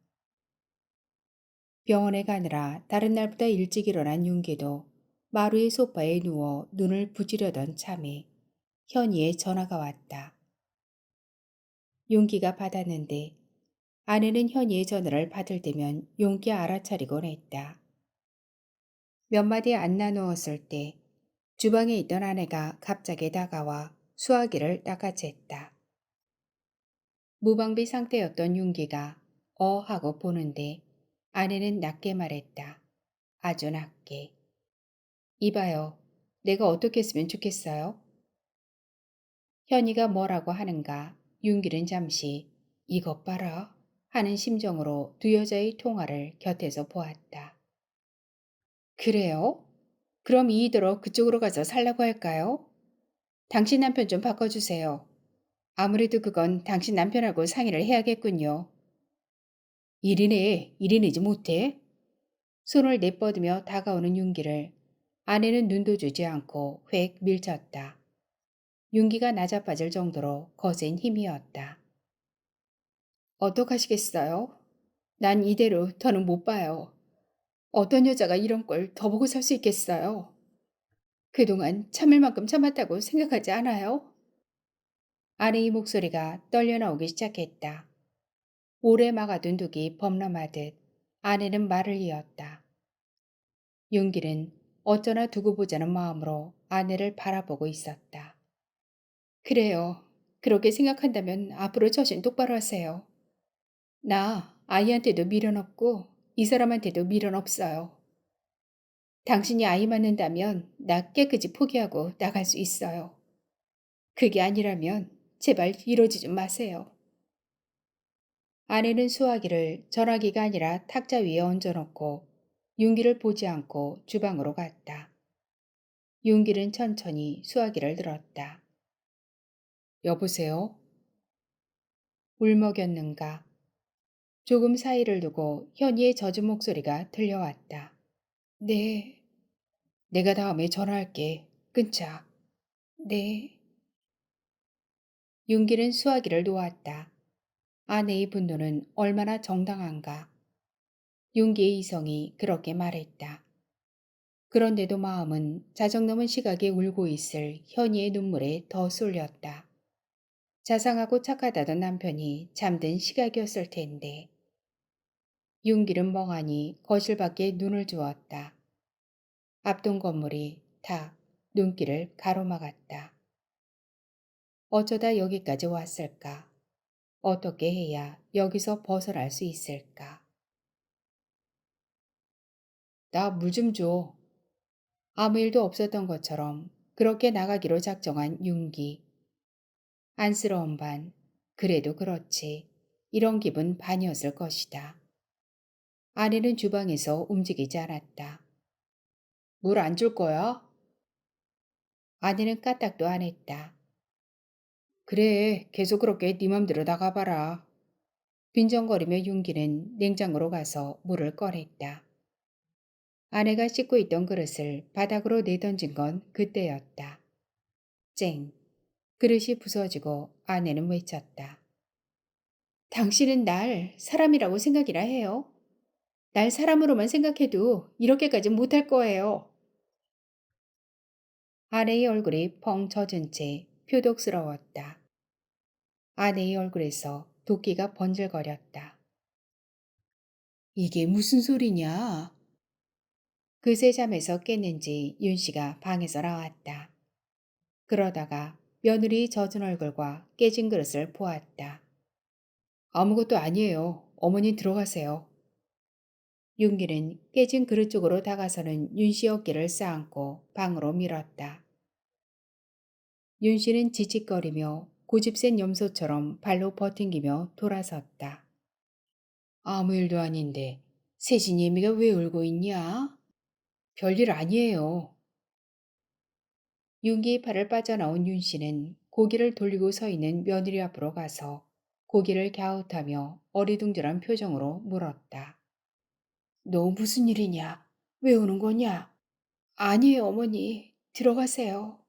병원에 가느라 다른 날보다 일찍 일어난 윤기도 마루의 소파에 누워 눈을 부지려던 참에 현이의 전화가 왔다. 윤기가 받았는데 아내는 현이의 전화를 받을 때면 용기 알아차리곤 했다. 몇 마디 안 나누었을 때 주방에 있던 아내가 갑자기 다가와 수화기를 닦아챘다. 무방비 상태였던 윤기가 하고 보는데 아내는 낮게 말했다. 아주 낮게. 이봐요. 내가 어떻게 했으면 좋겠어요? 현이가 뭐라고 하는가 윤기는 잠시 이것 봐라 하는 심정으로 두 여자의 통화를 곁에서 보았다. 그래요? 그럼 이이대로 그쪽으로 가서 살라고 할까요? 당신 남편 좀 바꿔주세요. 아무래도 그건 당신 남편하고 상의를 해야겠군요. 일이내지 못해? 손을 내뻗으며 다가오는 윤기를 아내는 눈도 주지 않고 획 밀쳤다. 윤기가 나자빠질 정도로 거센 힘이었다. 어떡하시겠어요? 난 이대로 더는 못 봐요. 어떤 여자가 이런 걸 더 보고 살 수 있겠어요? 그동안 참을 만큼 참았다고 생각하지 않아요? 아내의 목소리가 떨려 나오기 시작했다. 오래 막아둔 독이 범람하듯 아내는 말을 이었다. 윤기는 어쩌나 두고 보자는 마음으로 아내를 바라보고 있었다. 그래요. 그렇게 생각한다면 앞으로 처신 똑바로 하세요. 나 아이한테도 미련 없고 이 사람한테도 미련 없어요. 당신이 아이 낳는다면 나 깨끗이 포기하고 나갈 수 있어요. 그게 아니라면 제발 이러지 좀 마세요. 아내는 수화기를 전화기가 아니라 탁자 위에 얹어놓고 윤기를 보지 않고 주방으로 갔다. 윤기는 천천히 수화기를 들었다. 여보세요? 울먹였는가. 조금 사이를 두고 현이의 젖은 목소리가 들려왔다. 네. 내가 다음에 전화할게. 끊자. 네. 윤기는 수화기를 놓았다. 아내의 분노는 얼마나 정당한가. 윤기의 이성이 그렇게 말했다. 그런데도 마음은 자정 넘은 시각에 울고 있을 현이의 눈물에 더 쏠렸다. 자상하고 착하다던 남편이 잠든 시각이었을 텐데. 윤기는 멍하니 거실 밖에 눈을 주었다. 앞동 건물이 탁 눈길을 가로막았다. 어쩌다 여기까지 왔을까? 어떻게 해야 여기서 벗어날 수 있을까? 나 물 좀 줘. 아무 일도 없었던 것처럼 그렇게 나가기로 작정한 윤기. 안쓰러운 반, 그래도 그렇지. 이런 기분 반이었을 것이다. 아내는 주방에서 움직이지 않았다. 물 안 줄 거야? 아내는 까딱도 안 했다. 그래, 계속 그렇게 네 맘대로 나가봐라. 빈정거리며 윤기는 냉장고로 가서 물을 꺼냈다. 아내가 씻고 있던 그릇을 바닥으로 내던진 건 그때였다. 쨍. 그릇이 부서지고 아내는 외쳤다. 당신은 날 사람이라고 생각이나 해요? 날 사람으로만 생각해도 이렇게까지 못할 거예요. 아내의 얼굴이 펑 젖은 채 표독스러웠다. 아내의 얼굴에서 도끼가 번질거렸다. 이게 무슨 소리냐? 그새 잠에서 깼는지 윤 씨가 방에서 나왔다. 그러다가 며느리 젖은 얼굴과 깨진 그릇을 보았다. 아무것도 아니에요. 어머니 들어가세요. 윤기는 깨진 그릇 쪽으로 다가서는 윤 씨 어깨를 싸안고 방으로 밀었다. 윤 씨는 지직거리며 고집센 염소처럼 발로 버팅기며 돌아섰다. 아무 일도 아닌데 세진이 애미가 왜 울고 있냐? 별일 아니에요. 윤기의 팔을 빠져나온 윤 씨는 고개를 돌리고 서 있는 며느리 앞으로 가서 고개를 갸웃하며 어리둥절한 표정으로 물었다. 너 무슨 일이냐? 왜 우는 거냐? 아니에요, 어머니. 들어가세요.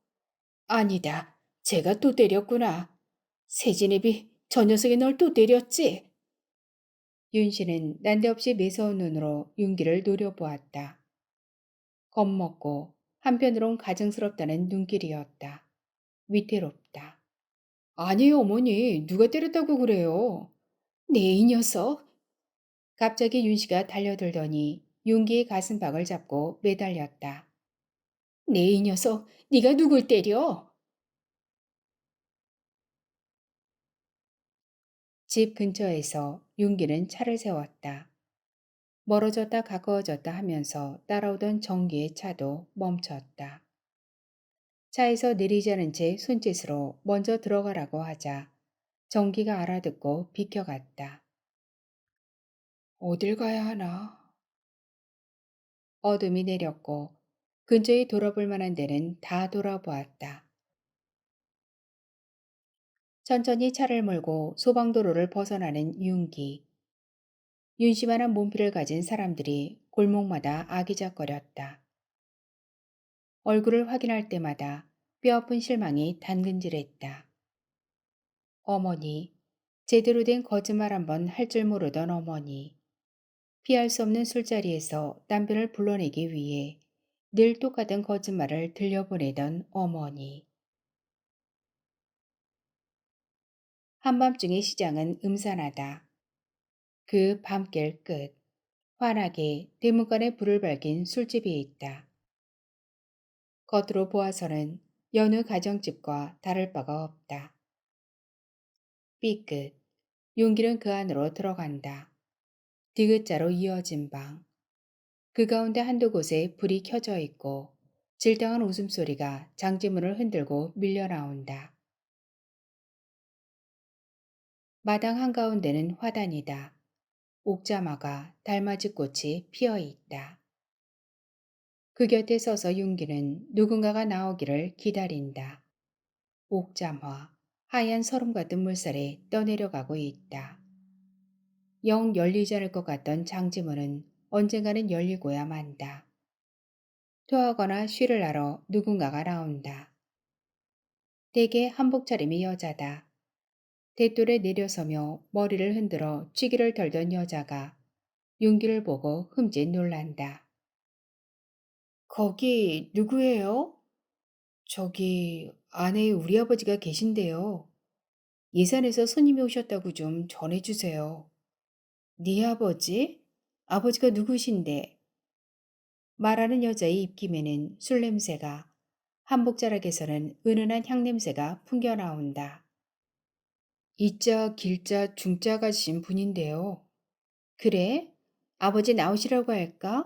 아니다. 제가 또 때렸구나. 세진입이 저 녀석이 널 또 때렸지? 윤 씨는 난데없이 매서운 눈으로 윤기를 노려보았다. 겁먹고 한편으론 가증스럽다는 눈길이었다. 위태롭다. 아니에요, 어머니. 누가 때렸다고 그래요? 네, 이 녀석. 갑자기 윤 씨가 달려들더니 윤기의 가슴팍을 잡고 매달렸다. 네, 이 녀석. 네가 누굴 때려? 집 근처에서 윤기는 차를 세웠다. 멀어졌다 가까워졌다 하면서 따라오던 정기의 차도 멈췄다. 차에서 내리자는 채 손짓으로 먼저 들어가라고 하자 정기가 알아듣고 비켜갔다. 어딜 가야 하나? 어둠이 내렸고 근처에 돌아볼 만한 데는 다 돌아보았다. 천천히 차를 몰고 소방도로를 벗어나는 윤기. 윤씨만한 몸피를 가진 사람들이 골목마다 아기작거렸다. 얼굴을 확인할 때마다 뼈아픈 실망이 단근질했다. 어머니, 제대로 된 거짓말 한번 할 줄 모르던 어머니. 피할 수 없는 술자리에서 남편을 불러내기 위해 늘 똑같은 거짓말을 들려보내던 어머니. 한밤중의 시장은 음산하다. 그 밤길 끝, 환하게 대문간에 불을 밝힌 술집이 있다. 겉으로 보아서는 여느 가정집과 다를 바가 없다. 삐끗, 윤기는 그 안으로 들어간다. 디귿자로 이어진 방. 그 가운데 한두 곳에 불이 켜져 있고 질당한 웃음소리가 장지문을 흔들고 밀려나온다. 마당 한가운데는 화단이다. 옥자마가 달맞이 꽃이 피어 있다. 그 곁에 서서 윤기는 누군가가 나오기를 기다린다. 옥잠화, 하얀 서름 같은 물살에 떠내려가고 있다. 영 열리지 않을 것 같던 장지문은 언젠가는 열리고야 만다. 토하거나 쉬를 하러 누군가가 나온다. 대개 한복 차림의 여자다. 대돌에 내려서며 머리를 흔들어 쥐기를 덜던 여자가 윤기를 보고 흠칫 놀란다. 거기 누구예요? 저기 안에 우리 아버지가 계신데요. 예산에서 손님이 오셨다고 좀 전해주세요. 네 아버지? 아버지가 누구신데? 말하는 여자의 입김에는 술 냄새가, 한복자락에서는 은은한 향 냄새가 풍겨나온다. 이자 길자 중자 가신 분인데요. 그래? 아버지 나오시라고 할까?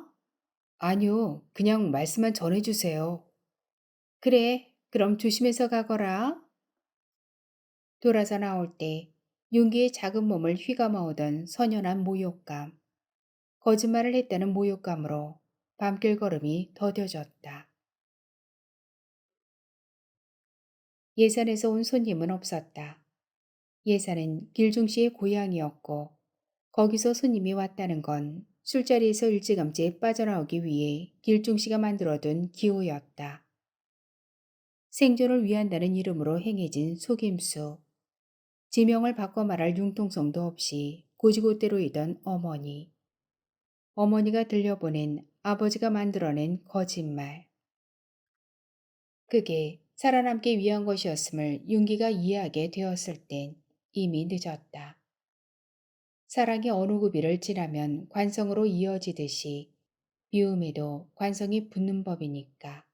아니요, 그냥 말씀만 전해주세요. 그래, 그럼 조심해서 가거라. 돌아서 나올 때 윤기의 작은 몸을 휘감아오던 선연한 모욕감. 거짓말을 했다는 모욕감으로 밤길 걸음이 더뎌졌다. 예산에서 온 손님은 없었다. 예산은 길중씨의 고향이었고 거기서 손님이 왔다는 건 술자리에서 일찌감치 빠져나오기 위해 길중씨가 만들어둔 기호였다. 생존을 위한다는 이름으로 행해진 속임수. 지명을 바꿔 말할 융통성도 없이 고지고대로이던 어머니. 어머니가 들려보낸 아버지가 만들어낸 거짓말. 그게 살아남기 위한 것이었음을 윤기가 이해하게 되었을 땐 이미 늦었다. 사랑이 어느 구비를 지나면 관성으로 이어지듯이 미움에도 관성이 붙는 법이니까.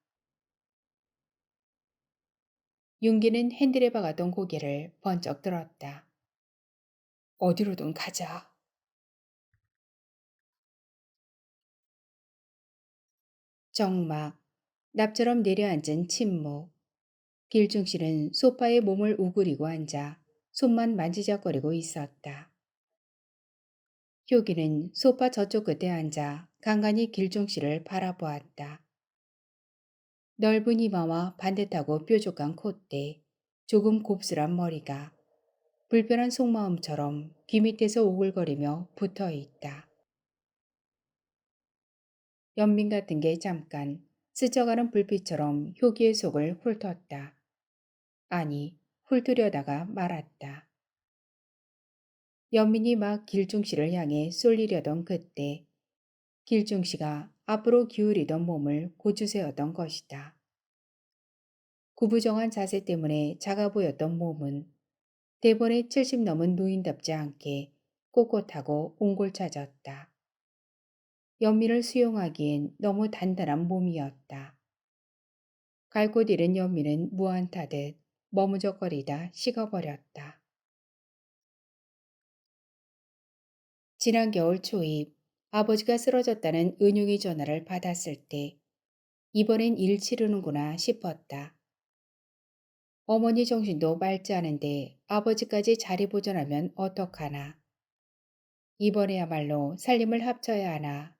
윤기는 핸들에 박았던 고개를 번쩍 들었다. 어디로든 가자. 정막, 납처럼 내려앉은 침묵. 길중씨는 소파에 몸을 우그리고 앉아 손만 만지작거리고 있었다. 효기는 소파 저쪽 끝에 앉아 간간히 길중씨를 바라보았다. 넓은 이마와 반듯하고 뾰족한 콧대, 조금 곱슬한 머리가 불편한 속마음처럼 귀 밑에서 오글거리며 붙어 있다. 연민 같은 게 잠깐 스쳐가는 불빛처럼 효기의 속을 훑었다. 아니, 훑으려다가 말았다. 연민이 막 길중씨를 향해 쏠리려던 그때 길중씨가 앞으로 기울이던 몸을 고추세웠던 것이다. 구부정한 자세 때문에 작아 보였던 몸은 대번에 70 넘은 노인답지 않게 꼿꼿하고 옹골차졌다. 연민을 수용하기엔 너무 단단한 몸이었다. 갈 곳 잃은 연민은 무안타듯 머무적거리다 식어버렸다. 지난 겨울 초입 아버지가 쓰러졌다는 은용의 전화를 받았을 때 이번엔 일 치르는구나 싶었다. 어머니 정신도 맑지 않은데 아버지까지 자리 보존하면 어떡하나. 이번에야말로 살림을 합쳐야 하나.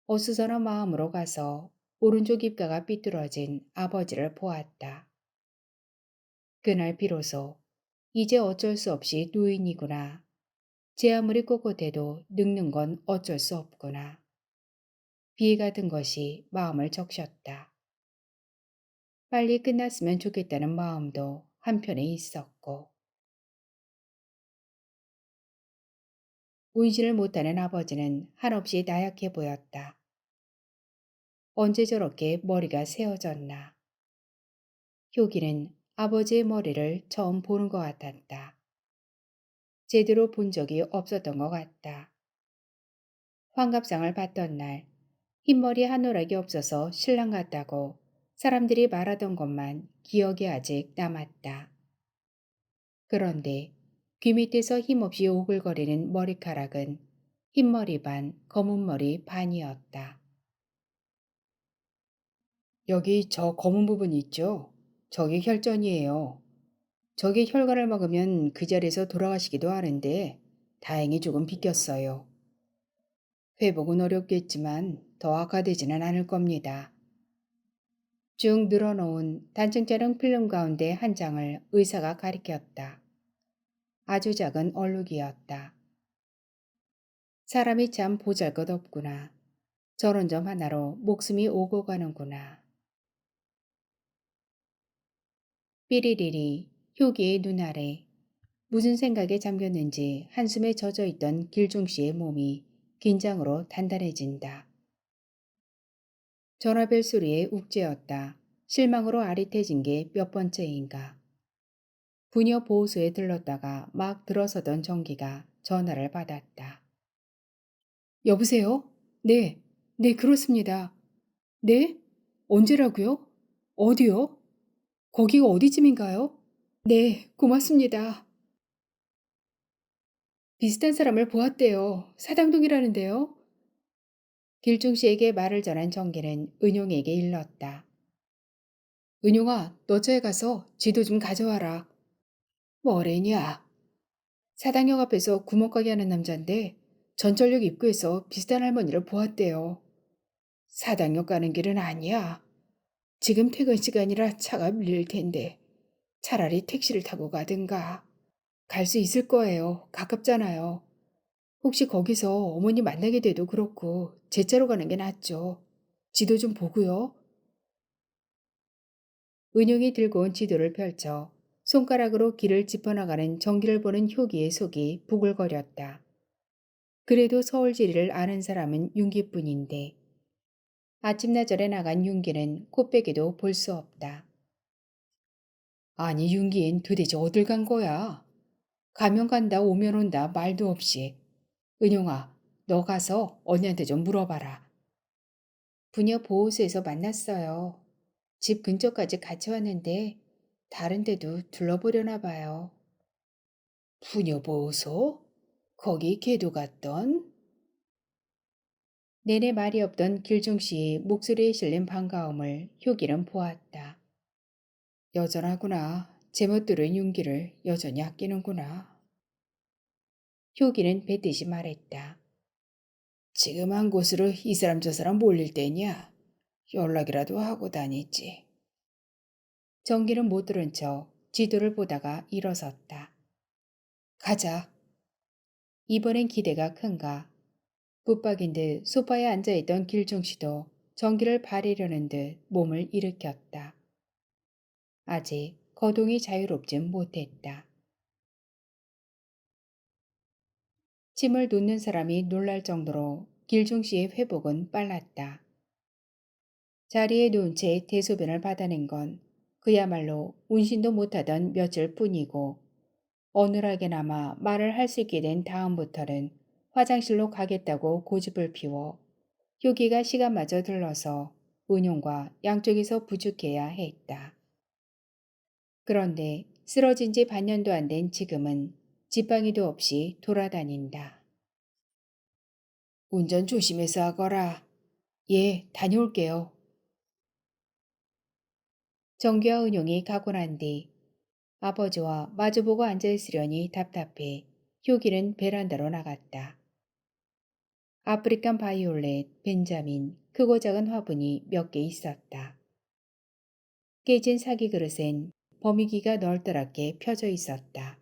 어수선한 마음으로 가서 오른쪽 입가가 삐뚤어진 아버지를 보았다. 그날 비로소 이제 어쩔 수 없이 노인이구나. 제 아무리 꼿꼿해도 늙는 건 어쩔 수 없구나. 비애가 든 것이 마음을 적셨다. 빨리 끝났으면 좋겠다는 마음도 한편에 있었고. 운신을 못하는 아버지는 한없이 나약해 보였다. 언제 저렇게 머리가 세어졌나. 효기는 아버지의 머리를 처음 보는 것 같았다. 제대로 본 적이 없었던 것 같다. 환갑상을 받던 날 흰머리 한 오락이 없어서 신랑 같다고 사람들이 말하던 것만 기억에 아직 남았다. 그런데 귀 밑에서 힘없이 오글거리는 머리카락은 흰머리 반, 검은 머리 반이었다. 여기 저 검은 부분 있죠? 저게 혈전이에요. 저게 혈관을 먹으면 그 자리에서 돌아가시기도 하는데 다행히 조금 비꼈어요. 회복은 어렵겠지만 더 악화되지는 않을 겁니다. 쭉 늘어놓은 단층자랑 필름 가운데 한 장을 의사가 가리켰다. 아주 작은 얼룩이었다. 사람이 참 보잘것없구나. 저런 점 하나로 목숨이 오고 가는구나. 삐리리리 효기의 눈 아래 무슨 생각에 잠겼는지 한숨에 젖어있던 길중씨의 몸이 긴장으로 단단해진다. 전화벨 소리에 욱죄었다. 실망으로 아릿해진 게 몇 번째인가. 부녀 보호소에 들렀다가 막 들어서던 정기가 전화를 받았다. 여보세요? 네, 네 그렇습니다. 네? 언제라고요? 어디요? 거기가 어디쯤인가요? 네, 고맙습니다. 비슷한 사람을 보았대요. 사당동이라는데요. 길중씨에게 말을 전한 정기는 은용에게 일렀다. 은용아, 너 저에 가서 지도 좀 가져와라. 뭐래냐? 사당역 앞에서 구멍가게 하는 남잔데 전철역 입구에서 비슷한 할머니를 보았대요. 사당역 가는 길은 아니야. 지금 퇴근 시간이라 차가 밀릴 텐데 차라리 택시를 타고 가든가. 갈 수 있을 거예요. 가깝잖아요. 혹시 거기서 어머니 만나게 돼도 그렇고 제 차로 가는 게 낫죠. 지도 좀 보고요. 은용이 들고 온 지도를 펼쳐 손가락으로 길을 짚어나가는 전기를 보는 효기의 속이 부글거렸다. 그래도 서울지리를 아는 사람은 윤기뿐인데 아침나절에 나간 윤기는 코빼기도 볼 수 없다. 아니 윤기엔 도대체 어딜 간 거야? 가면 간다 오면 온다 말도 없이. 은용아, 너 가서 언니한테 좀 물어봐라. 부녀 보호소에서 만났어요. 집 근처까지 같이 왔는데 다른 데도 둘러보려나 봐요. 부녀 보호소? 거기 걔도 갔던? 내내 말이 없던 길중 씨의 목소리에 실린 반가움을 효기는 보았다. 여전하구나. 제멋 들은 윤기를 여전히 아끼는구나. 효기는 뱉듯이 말했다. 지금 한 곳으로 이 사람 저 사람 몰릴 때냐? 연락이라도 하고 다니지. 정기는 못 들은 척 지도를 보다가 일어섰다. 가자. 이번엔 기대가 큰가. 붙박인 듯 소파에 앉아있던 길중 씨도 정기를 바래려는 듯 몸을 일으켰다. 아직 거동이 자유롭진 못했다. 침을 놓는 사람이 놀랄 정도로 길중 씨의 회복은 빨랐다. 자리에 누운 채 대소변을 받아낸 건 그야말로 운신도 못하던 며칠 뿐이고 어눌하게나마 말을 할 수 있게 된 다음부터는 화장실로 가겠다고 고집을 피워 효기가 시간마저 들러서 은용과 양쪽에서 부축해야 했다. 그런데 쓰러진 지 반년도 안 된 지금은 지팡이도 없이 돌아다닌다. 운전 조심해서 하거라. 예, 다녀올게요. 정규와 은용이 가고 난 뒤 아버지와 마주보고 앉아있으려니 답답해 효기는 베란다로 나갔다. 아프리칸 바이올렛, 벤자민, 크고 작은 화분이 몇 개 있었다. 깨진 사기 그릇엔 버미기가 널따랗게 펴져 있었다.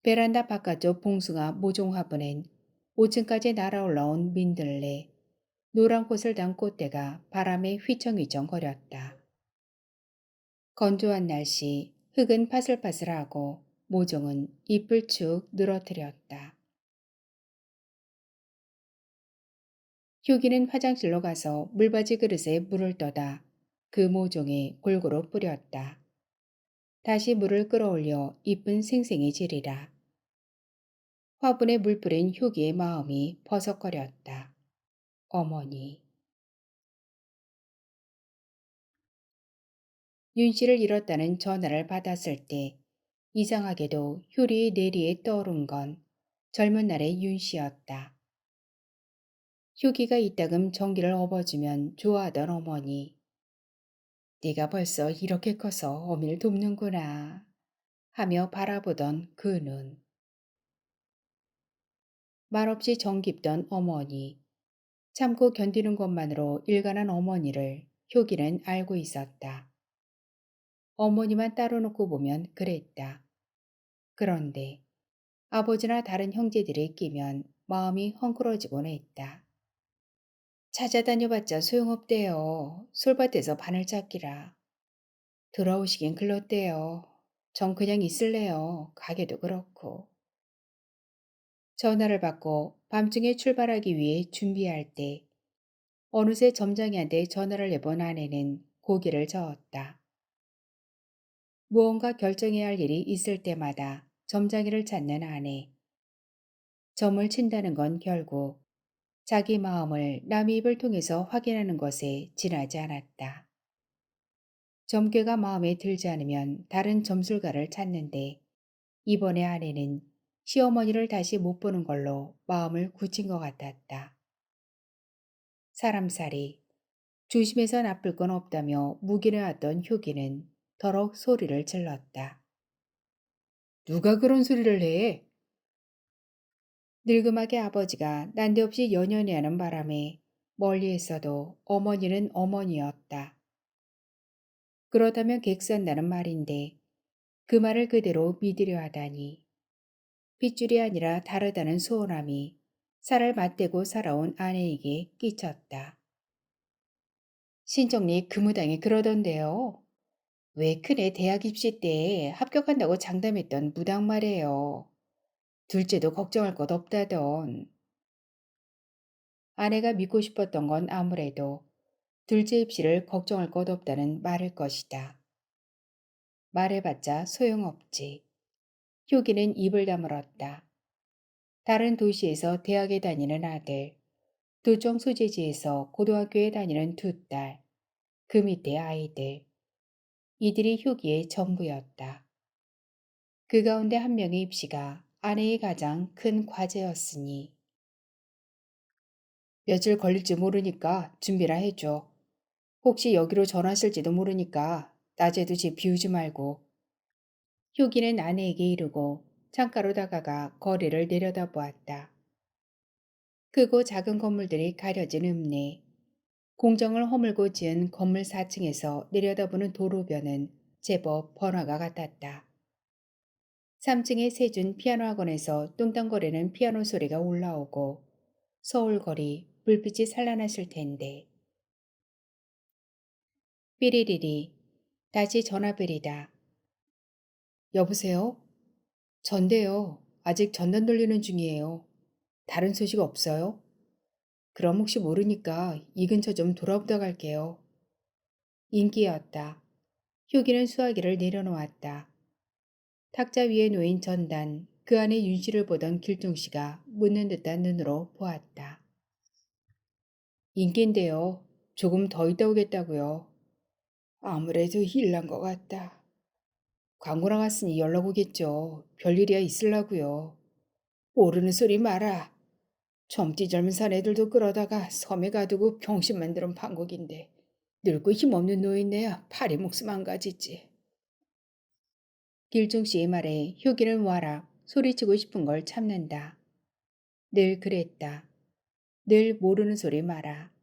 베란다 바깥쪽 봉숭아 모종 화분엔 5층까지 날아올라온 민들레, 노란 꽃을 단 꽃대가 바람에 휘청휘청 거렸다. 건조한 날씨, 흙은 파슬파슬하고 모종은 잎을 축 늘어뜨렸다. 효기는 화장실로 가서 물받이 그릇에 물을 떠다 그 모종에 골고루 뿌렸다. 다시 물을 끌어올려 잎은 생생해지리라. 화분에 물 뿌린 효기의 마음이 버석거렸다. 어머니. 윤 씨를 잃었다는 전화를 받았을 때 이상하게도 효리의 내리에 떠오른 건 젊은 날의 윤 씨였다. 효기가 이따금 전기를 업어주면 좋아하던 어머니. 네가 벌써 이렇게 커서 어미를 돕는구나 하며 바라보던 그 눈. 말없이 정깊던 어머니. 참고 견디는 것만으로 일관한 어머니를 효기는 알고 있었다. 어머니만 따로 놓고 보면 그랬다. 그런데 아버지나 다른 형제들이 끼면 마음이 헝클어지곤 했다. 찾아다녀봤자 소용없대요. 솔밭에서 바늘 찾기라. 돌아오시긴 글렀대요. 전 그냥 있을래요. 가게도 그렇고. 전화를 받고 밤중에 출발하기 위해 준비할 때 어느새 점장이한테 전화를 내본 아내는 고개를 저었다. 무언가 결정해야 할 일이 있을 때마다 점장이를 찾는 아내. 점을 친다는 건 결국 자기 마음을 남의 입을 통해서 확인하는 것에 지나지 않았다. 점괘가 마음에 들지 않으면 다른 점술가를 찾는데 이번에 아내는 시어머니를 다시 못 보는 걸로 마음을 굳힌 것 같았다. 사람살이 조심해서 나쁠 건 없다며 묵인해왔던 효기는 더럭 소리를 질렀다. 누가 그런 소리를 해? 늙음하게 아버지가 난데없이 연연해하는 바람에 멀리했어도 어머니는 어머니였다. 그렇다면 객선다는 말인데 그 말을 그대로 믿으려 하다니. 핏줄이 아니라 다르다는 소원함이 살을 맞대고 살아온 아내에게 끼쳤다. 신정리 근무당이 그러던데요. 왜 큰애 대학 입시 때 합격한다고 장담했던 무당 말이에요. 둘째도 걱정할 것 없다던. 아내가 믿고 싶었던 건 아무래도 둘째 입시를 걱정할 것 없다는 말일 것이다. 말해봤자 소용없지. 효기는 입을 다물었다. 다른 도시에서 대학에 다니는 아들, 도청 소재지에서 고등학교에 다니는 두 딸, 그 밑에 아이들. 이들이 효기의 전부였다. 그 가운데 한 명의 입시가 아내의 가장 큰 과제였으니 며칠 걸릴지 모르니까 준비라 해줘. 혹시 여기로 전화하실지도 모르니까 낮에도 집 비우지 말고. 효기는 아내에게 이르고 창가로 다가가 거리를 내려다보았다. 크고 작은 건물들이 가려진 읍내. 공정을 허물고 지은 건물 4층에서 내려다보는 도로변은 제법 번화가 같았다. 3층의 세준 피아노 학원에서 뚱땅거리는 피아노 소리가 올라오고 서울거리 불빛이 찬란하실 텐데. 삐리리리 다시 전화벨이다. 여보세요? 전데요. 아직 전단 돌리는 중이에요. 다른 소식 없어요? 그럼 혹시 모르니까 이 근처 좀 돌아보다 갈게요. 인기였다. 효기는 수화기를 내려놓았다. 탁자 위에 놓인 전단, 그 안에 윤씨를 보던 길종씨가 묻는 듯한 눈으로 보았다. 인기인데요. 조금 더 있다 오겠다고요. 아무래도 일 난 것 같다. 광고 나갔으니 연락 오겠죠. 별일이야 있으려고요. 모르는 소리 마라. 젊디 젊은 사내들도 끌어다가 섬에 가두고 병신 만드는 판국인데 늙고 힘없는 노인네야 파리 목숨 안 가지지. 길중 씨의 말에 효기는 와락 소리치고 싶은 걸 참는다. 늘 그랬다. 늘 모르는 소리 마라.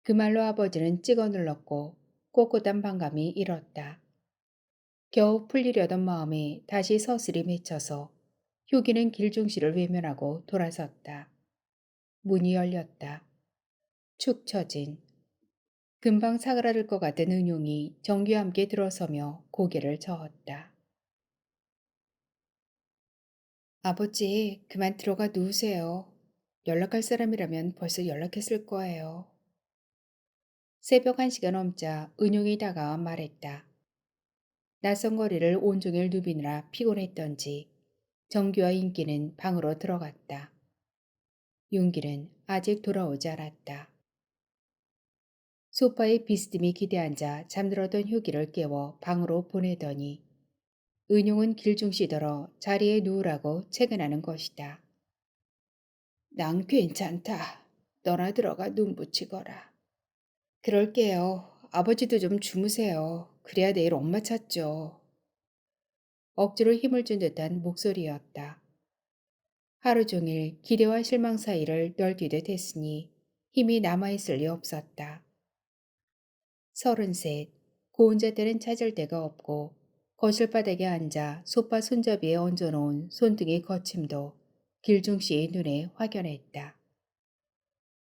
그 말로 아버지는 찍어 눌렀고 꼿꼿한 반감이 일었다. 겨우 풀리려던 마음이 다시 서슬이 맺혀서 효기는 길중 씨를 외면하고 돌아섰다. 문이 열렸다. 축 처진 금방 사그라들 것 같은 은용이 정규와 함께 들어서며 고개를 저었다. 아버지, 그만 들어가 누우세요. 연락할 사람이라면 벌써 연락했을 거예요. 새벽 1시가 넘자 은용이 다가와 말했다. 낯선 거리를 온종일 누비느라 피곤했던지 정규와 인기는 방으로 들어갔다. 윤기는 아직 돌아오지 않았다. 소파에 비스듬히 기대앉아 잠들었던 효기를 깨워 방으로 보내더니 은용은 길중시더러 자리에 누우라고 채근하는 것이다. 난 괜찮다. 너나 들어가 눈 붙이거라. 그럴게요. 아버지도 좀 주무세요. 그래야 내일 엄마 찾죠. 억지로 힘을 준 듯한 목소리였다. 하루 종일 기대와 실망 사이를 널뛰듯 했으니 힘이 남아있을 리 없었다. 33, 고운자 때는 찾을 데가 없고 거실 바닥에 앉아 소파 손잡이에 얹어놓은 손등의 거침도 길중씨의 눈에 확연했다.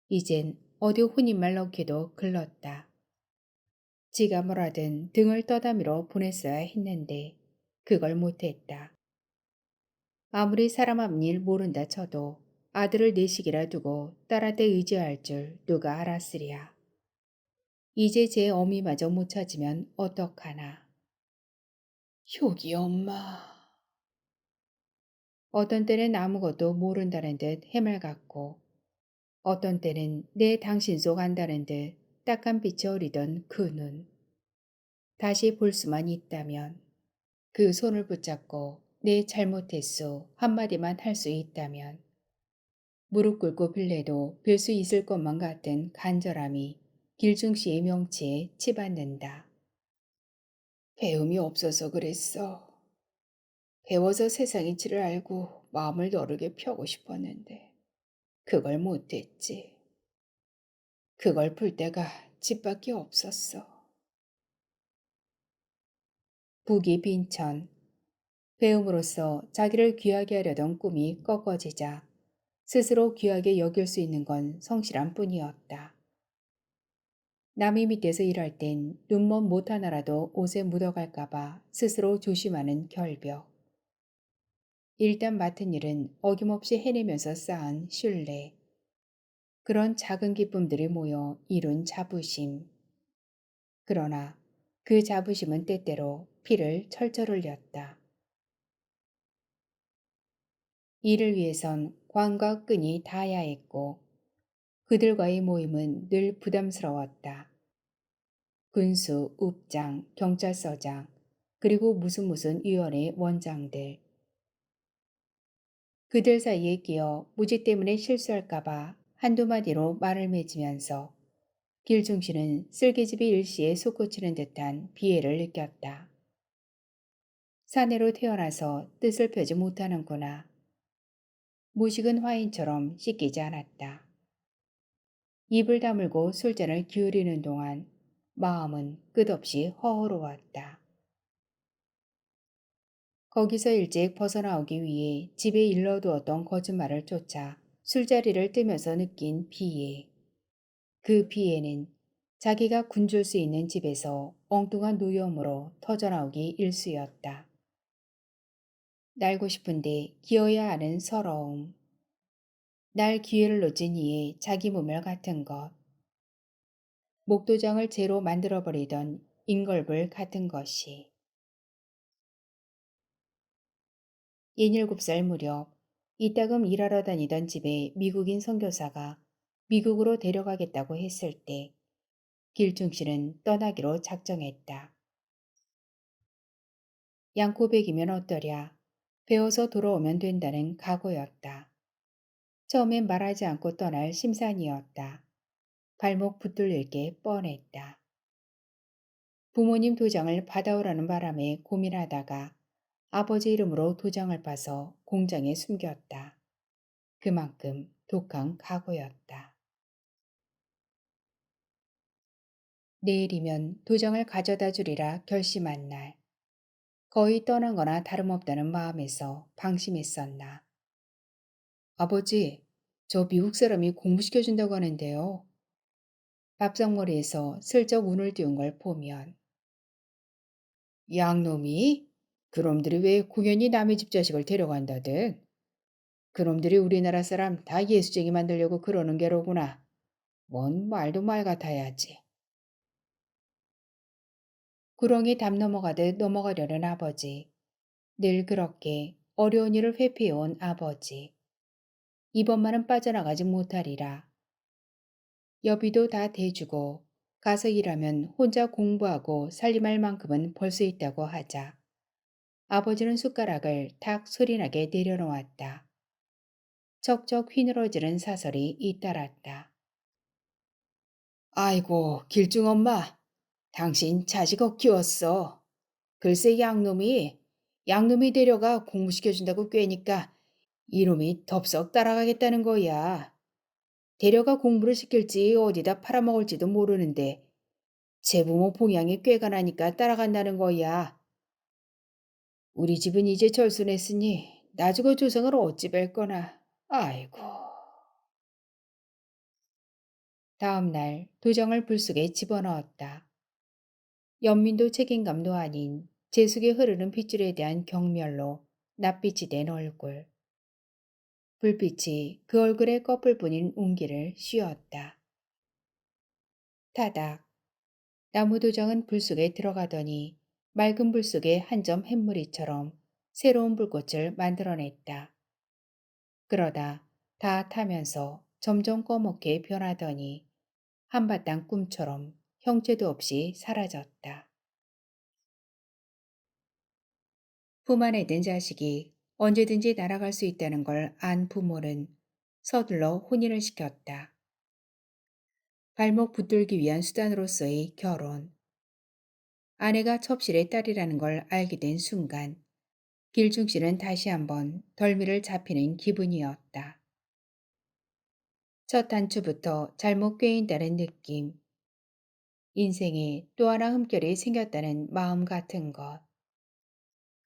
이젠 어디 혼인말 넣기도 글렀다. 지가 뭐라든 등을 떠다미러 보냈어야 했는데 그걸 못했다. 아무리 사람 앞일 모른다 쳐도 아들을 내식이라 두고 딸한테 의지할 줄 누가 알았으랴. 이제 제 어미마저 못 찾으면 어떡하나. 효기 엄마. 어떤 때는 아무것도 모른다는 듯 해맑았고 어떤 때는 내 당신 속 안다는 듯 딱한 빛이 어리던 그 눈. 다시 볼 수만 있다면 그 손을 붙잡고 내 잘못했소 한마디만 할 수 있다면 무릎 꿇고 빌래도 빌 수 있을 것만 같은 간절함이 길중씨의 명치에 치받는다. 배움이 없어서 그랬어. 배워서 세상 이치를 알고 마음을 너르게 펴고 싶었는데 그걸 못했지. 그걸 풀 데가 집밖에 없었어. 북이 빈천. 배움으로써 자기를 귀하게 하려던 꿈이 꺾어지자 스스로 귀하게 여길 수 있는 건 성실한 뿐이었다. 남이 밑에서 일할 땐 눈먼 못 하나라도 옷에 묻어갈까봐 스스로 조심하는 결벽. 일단 맡은 일은 어김없이 해내면서 쌓은 신뢰. 그런 작은 기쁨들이 모여 이룬 자부심. 그러나 그 자부심은 때때로 피를 철철 흘렸다. 이를 위해선 관과 끈이 닿아야 했고 그들과의 모임은 늘 부담스러웠다. 군수, 읍장, 경찰서장, 그리고 무슨 위원회 원장들. 그들 사이에 끼어 무지 때문에 실수할까봐 한두 마디로 말을 맺으면서 길중씨는 쓸개집이 일시에 솟구치는 듯한 비애를 느꼈다. 사내로 태어나서 뜻을 펴지 못하는구나. 무식은 화인처럼 씻기지 않았다. 입을 다물고 술잔을 기울이는 동안 마음은 끝없이 허허로웠다. 거기서 일찍 벗어나오기 위해 집에 일러두었던 거짓말을 쫓아 술자리를 뜨면서 느낀 비애. 그 비애는 자기가 굶줄 수 있는 집에서 엉뚱한 노여움으로 터져나오기 일쑤였다. 날고 싶은데 기어야 하는 서러움. 날 기회를 놓친 이의 자기 모멸 같은 것. 목도장을 재로 만들어버리던 인걸불 같은 것이. 17살 무렵 이따금 일하러 다니던 집에 미국인 선교사가 미국으로 데려가겠다고 했을 때 길중씨는 떠나기로 작정했다. 양코백이면 어떠랴. 배워서 돌아오면 된다는 각오였다. 처음엔 말하지 않고 떠날 심산이었다. 발목 붙들릴 게 뻔했다. 부모님 도장을 받아오라는 바람에 고민하다가 아버지 이름으로 도장을 봐서 공장에 숨겼다. 그만큼 독한 각오였다. 내일이면 도장을 가져다 주리라 결심한 날. 거의 떠난 거나 다름없다는 마음에서 방심했었나. 아버지, 저 미국 사람이 공부시켜준다고 하는데요. 밥상머리에서 슬쩍 운을 띄운 걸 보면. 양놈이? 그놈들이 왜 공연히 남의 집 자식을 데려간다든? 그놈들이 우리나라 사람 다 예수쟁이 만들려고 그러는 게로구나. 뭔 말도 말 같아야지. 구렁이 담 넘어가듯 넘어가려는 아버지. 늘 그렇게 어려운 일을 회피해온 아버지. 이번만은 빠져나가지 못하리라. 여비도 다 대주고 가서 일하면 혼자 공부하고 살림할 만큼은 벌 수 있다고 하자. 아버지는 숟가락을 탁 소리나게 내려놓았다. 척척 휘늘어지는 사설이 잇따랐다. 아이고, 길중 엄마. 당신 자식 키웠어. 글쎄 양놈이 데려가 공부시켜준다고 꾀니까 이놈이 덥석 따라가겠다는 거야. 데려가 공부를 시킬지 어디다 팔아먹을지도 모르는데 제부모 봉양이 꾀가 나니까 따라간다는 거야. 우리 집은 이제 절순했으니 나주고 조상을 어찌 뵐거나. 아이고. 다음 날 도장을 불 속에 집어넣었다. 연민도 책임감도 아닌 재숙에 흐르는 핏줄에 대한 경멸로 낯빛이 된 얼굴. 불빛이 그 얼굴에 꺼풀뿐인 운기를 씌웠다. 타닥. 나무 도장은 불 속에 들어가더니 맑은 불 속에 한 점 햇무리처럼 새로운 불꽃을 만들어냈다. 그러다 다 타면서 점점 꺼멓게 변하더니 한바탕 꿈처럼 형체도 없이 사라졌다. 품 안에 든 자식이 언제든지 날아갈 수 있다는 걸 안 부모는 서둘러 혼인을 시켰다. 발목 붙들기 위한 수단으로서의 결혼. 아내가 첩실의 딸이라는 걸 알게 된 순간 길중 씨는 다시 한번 덜미를 잡히는 기분이었다. 첫 단추부터 잘못 꿰인다는 느낌. 인생에 또 하나 흠결이 생겼다는 마음 같은 것.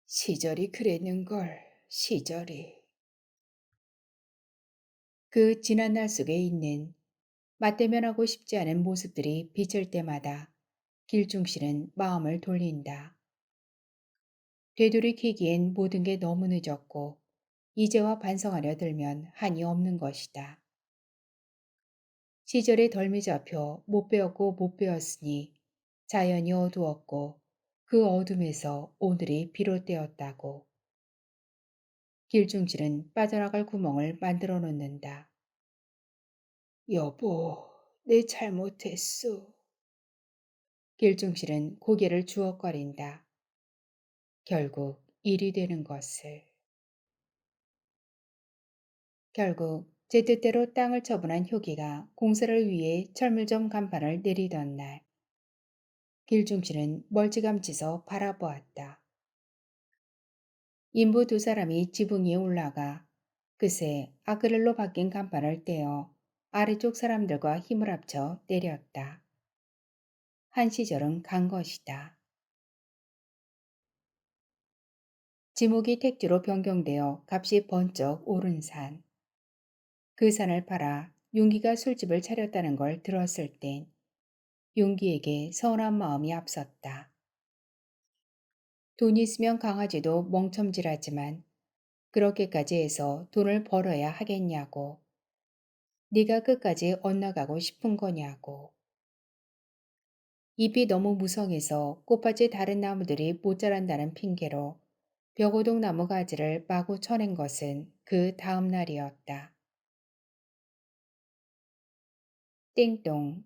시절이 그랬는걸, 시절이. 그 지난 날 속에 있는 맞대면하고 싶지 않은 모습들이 비칠 때마다 길중실은 마음을 돌린다. 되돌이키기엔 모든 게 너무 늦었고 이제와 반성하려 들면 한이 없는 것이다. 시절에 덜미 잡혀 못 배웠고 못 배웠으니 자연이 어두웠고 그 어둠에서 오늘이 비롯되었다고. 길중실은 빠져나갈 구멍을 만들어 놓는다. 여보, 내 잘못했어. 길중실은 고개를 주걱거린다. 결국 일이 되는 것을. 결국 제 뜻대로 땅을 처분한 효기가 공사를 위해 철물점 간판을 내리던 날, 길중실은 멀찌감치서 바라보았다. 인부 두 사람이 지붕 위에 올라가 그새 아크릴로 바뀐 간판을 떼어 아래쪽 사람들과 힘을 합쳐 내렸다. 한 시절은 간 것이다. 지목이 택지로 변경되어 값이 번쩍 오른 산. 그 산을 팔아 윤기가 술집을 차렸다는 걸 들었을 땐 윤기에게 서운한 마음이 앞섰다. 돈이 있으면 강아지도 멍첨질하지만 그렇게까지 해서 돈을 벌어야 하겠냐고. 네가 끝까지 엇나가고 싶은 거냐고. 잎이 너무 무성해서 꽃밭의 다른 나무들이 못 자란다는 핑계로 벽오동 나무 가지를 마구 쳐낸 것은 그 다음 날이었다. 띵동,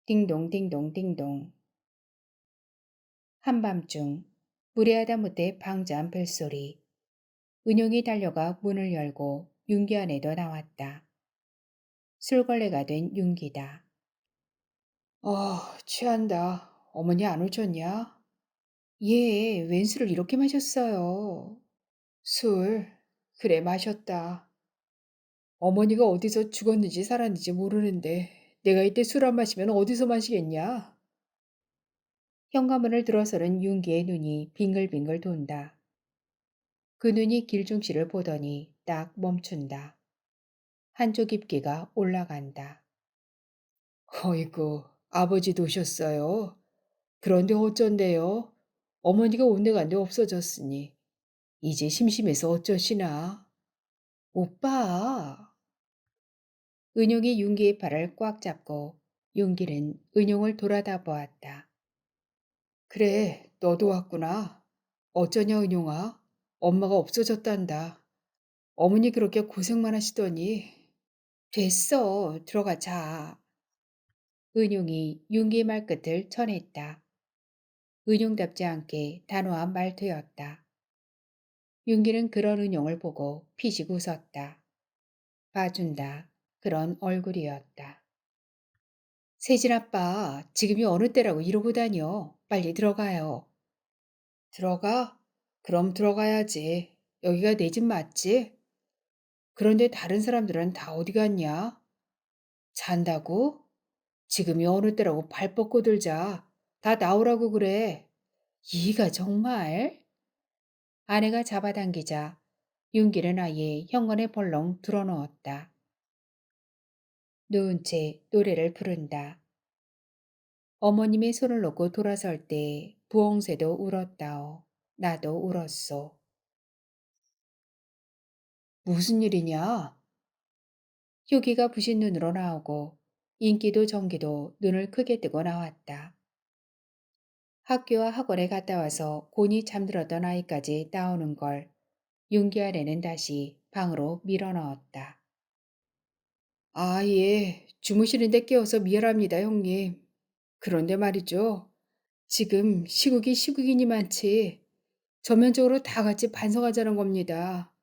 띵동 띵동 띵동. 한밤중 무례하다 못해 방자한 벨소리. 은용이 달려가 문을 열고 윤기 안에도 나왔다. 술걸레가 된 윤기다. 취한다. 어머니 안 오셨냐? 예, 웬 술을 이렇게 마셨어요. 술, 그래 마셨다. 어머니가 어디서 죽었는지 살았는지 모르는데 내가 이때 술 안 마시면 어디서 마시겠냐? 현관문을 들어서는 윤기의 눈이 빙글빙글 돈다. 그 눈이 길중씨를 보더니 딱 멈춘다. 한쪽 입기가 올라간다. 어이구, 아버지도 오셨어요. 그런데 어쩐데요? 어머니가 온데간데 없어졌으니 이제 심심해서 어쩌시나? 오빠. 은용이 윤기의 팔을 꽉 잡고 윤기는 은용을 돌아다 보았다. 그래, 너도 왔구나. 어쩌냐, 은용아. 엄마가 없어졌단다. 어머니 그렇게 고생만 하시더니. 됐어, 들어가자. 은용이 윤기의 말끝을 쳐냈다. 은용답지 않게 단호한 말투였다. 윤기는 그런 은용을 보고 피식 웃었다. 봐준다. 그런 얼굴이었다. 세진 아빠, 지금이 어느 때라고 이러고 다녀. 빨리 들어가요. 들어가? 그럼 들어가야지. 여기가 내 집 맞지? 그런데 다른 사람들은 다 어디 갔냐? 잔다고? 지금이 어느 때라고 발 뻗고 들자. 다 나오라고 그래. 이가 정말? 아내가 잡아당기자 윤기는 아예 현관에 벌렁 들어놓았다. 누운 채 노래를 부른다. 어머님이 손을 놓고 돌아설 때 부엉새도 울었다오. 나도 울었소. 무슨 일이냐? 효기가 부신 눈으로 나오고 인기도 정기도 눈을 크게 뜨고 나왔다. 학교와 학원에 갔다 와서 곤히 잠들었던 아이까지 따오는 걸 윤기 아래는 다시 방으로 밀어넣었다. 아, 예. 주무시는데 깨워서 미안합니다, 형님. 그런데 말이죠. 지금 시국이니만치 전면적으로 다 같이 반성하자는 겁니다.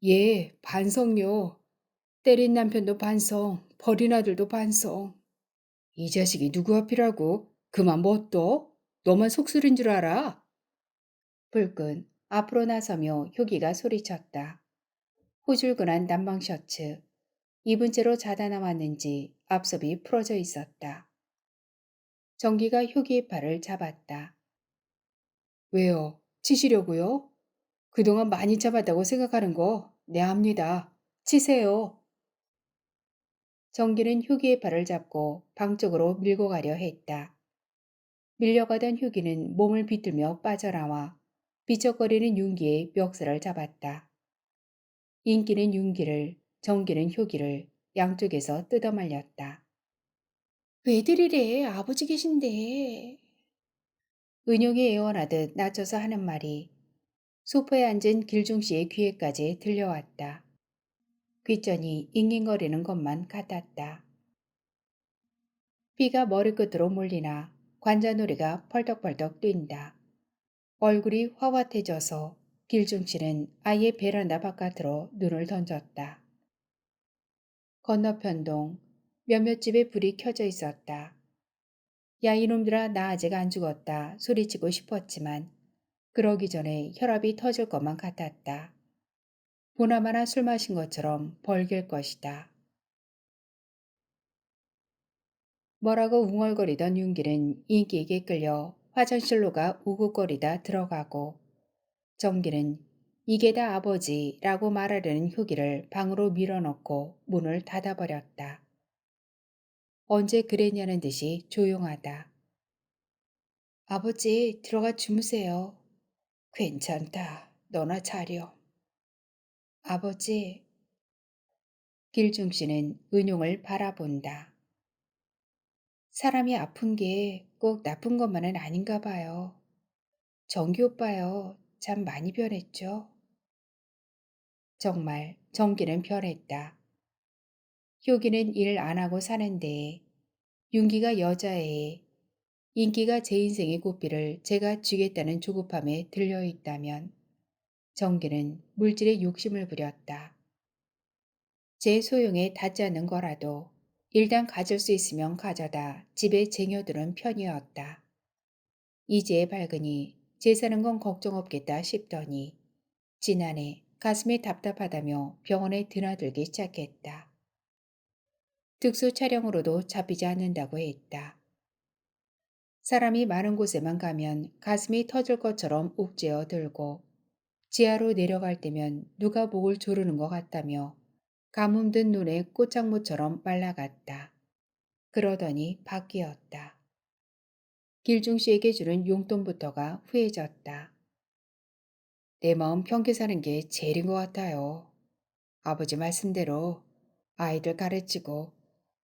예, 반성요. 때린 남편도 반성, 버린 아들도 반성. 이 자식이 누구 앞이라고? 그만 뭣도? 너만 속쓰린 줄 알아? 불끈 앞으로 나서며 효기가 소리쳤다. 후줄근한 남방 셔츠, 입은 채로 자다 나왔는지 앞섭이 풀어져 있었다. 정기가 효기의 팔을 잡았다. 왜요? 치시려고요? 그동안 많이 참았다고 생각하는 거 네 압니다. 치세요. 정기는 효기의 발을 잡고 방 쪽으로 밀고 가려 했다. 밀려가던 효기는 몸을 비틀며 빠져나와 비쩍거리는 윤기의 멱살을 잡았다. 인기는 윤기를, 정기는 효기를 양쪽에서 뜯어말렸다. 왜들 이래? 아버지 계신데. 은용이 애원하듯 낮춰서 하는 말이 소파에 앉은 길중 씨의 귀에까지 들려왔다. 귓전이 잉잉거리는 것만 같았다. 피가 머리끝으로 몰리나 관자놀이가 펄떡펄떡 뛴다. 얼굴이 화와해져서 길중 씨는 아예 베란다 바깥으로 눈을 던졌다. 건너편동 몇몇 집에 불이 켜져 있었다. 야 이놈들아 나 아직 안 죽었다 소리치고 싶었지만 그러기 전에 혈압이 터질 것만 같았다. 보나마나 술 마신 것처럼 벌길 것이다. 뭐라고 웅얼거리던 윤기는 인기에게 끌려 화장실로 가 우걱거리다 들어가고 정기는 이게 다 아버지라고 말하려는 효기를 방으로 밀어넣고 문을 닫아버렸다. 언제 그랬냐는 듯이 조용하다. 아버지 들어가 주무세요. 괜찮다. 너나 자려. 아버지. 길중 씨는 은용을 바라본다. 사람이 아픈 게 꼭 나쁜 것만은 아닌가 봐요. 정기 오빠요. 참 많이 변했죠? 정말 정기는 변했다. 효기는 일 안 하고 사는데 윤기가 여자애, 인기가 제 인생의 고삐를 제가 쥐겠다는 조급함에 들려있다면 정기는 물질에 욕심을 부렸다. 제 소용에 닿지 않는 거라도 일단 가질 수 있으면 가져다 집에 쟁여두는 편이었다. 이제에 밝으니 제 사는 건 걱정 없겠다 싶더니 지난해 가슴이 답답하다며 병원에 드나들기 시작했다. 특수 촬영으로도 잡히지 않는다고 했다. 사람이 많은 곳에만 가면 가슴이 터질 것처럼 욱죄어 들고 지하로 내려갈 때면 누가 목을 조르는 것 같다며 가뭄든 눈에 꽃장무처럼 말라갔다. 그러더니 바뀌었다. 길중 씨에게 주는 용돈부터가 후해졌다. 내 마음 편히 사는 게 제일인 것 같아요. 아버지 말씀대로 아이들 가르치고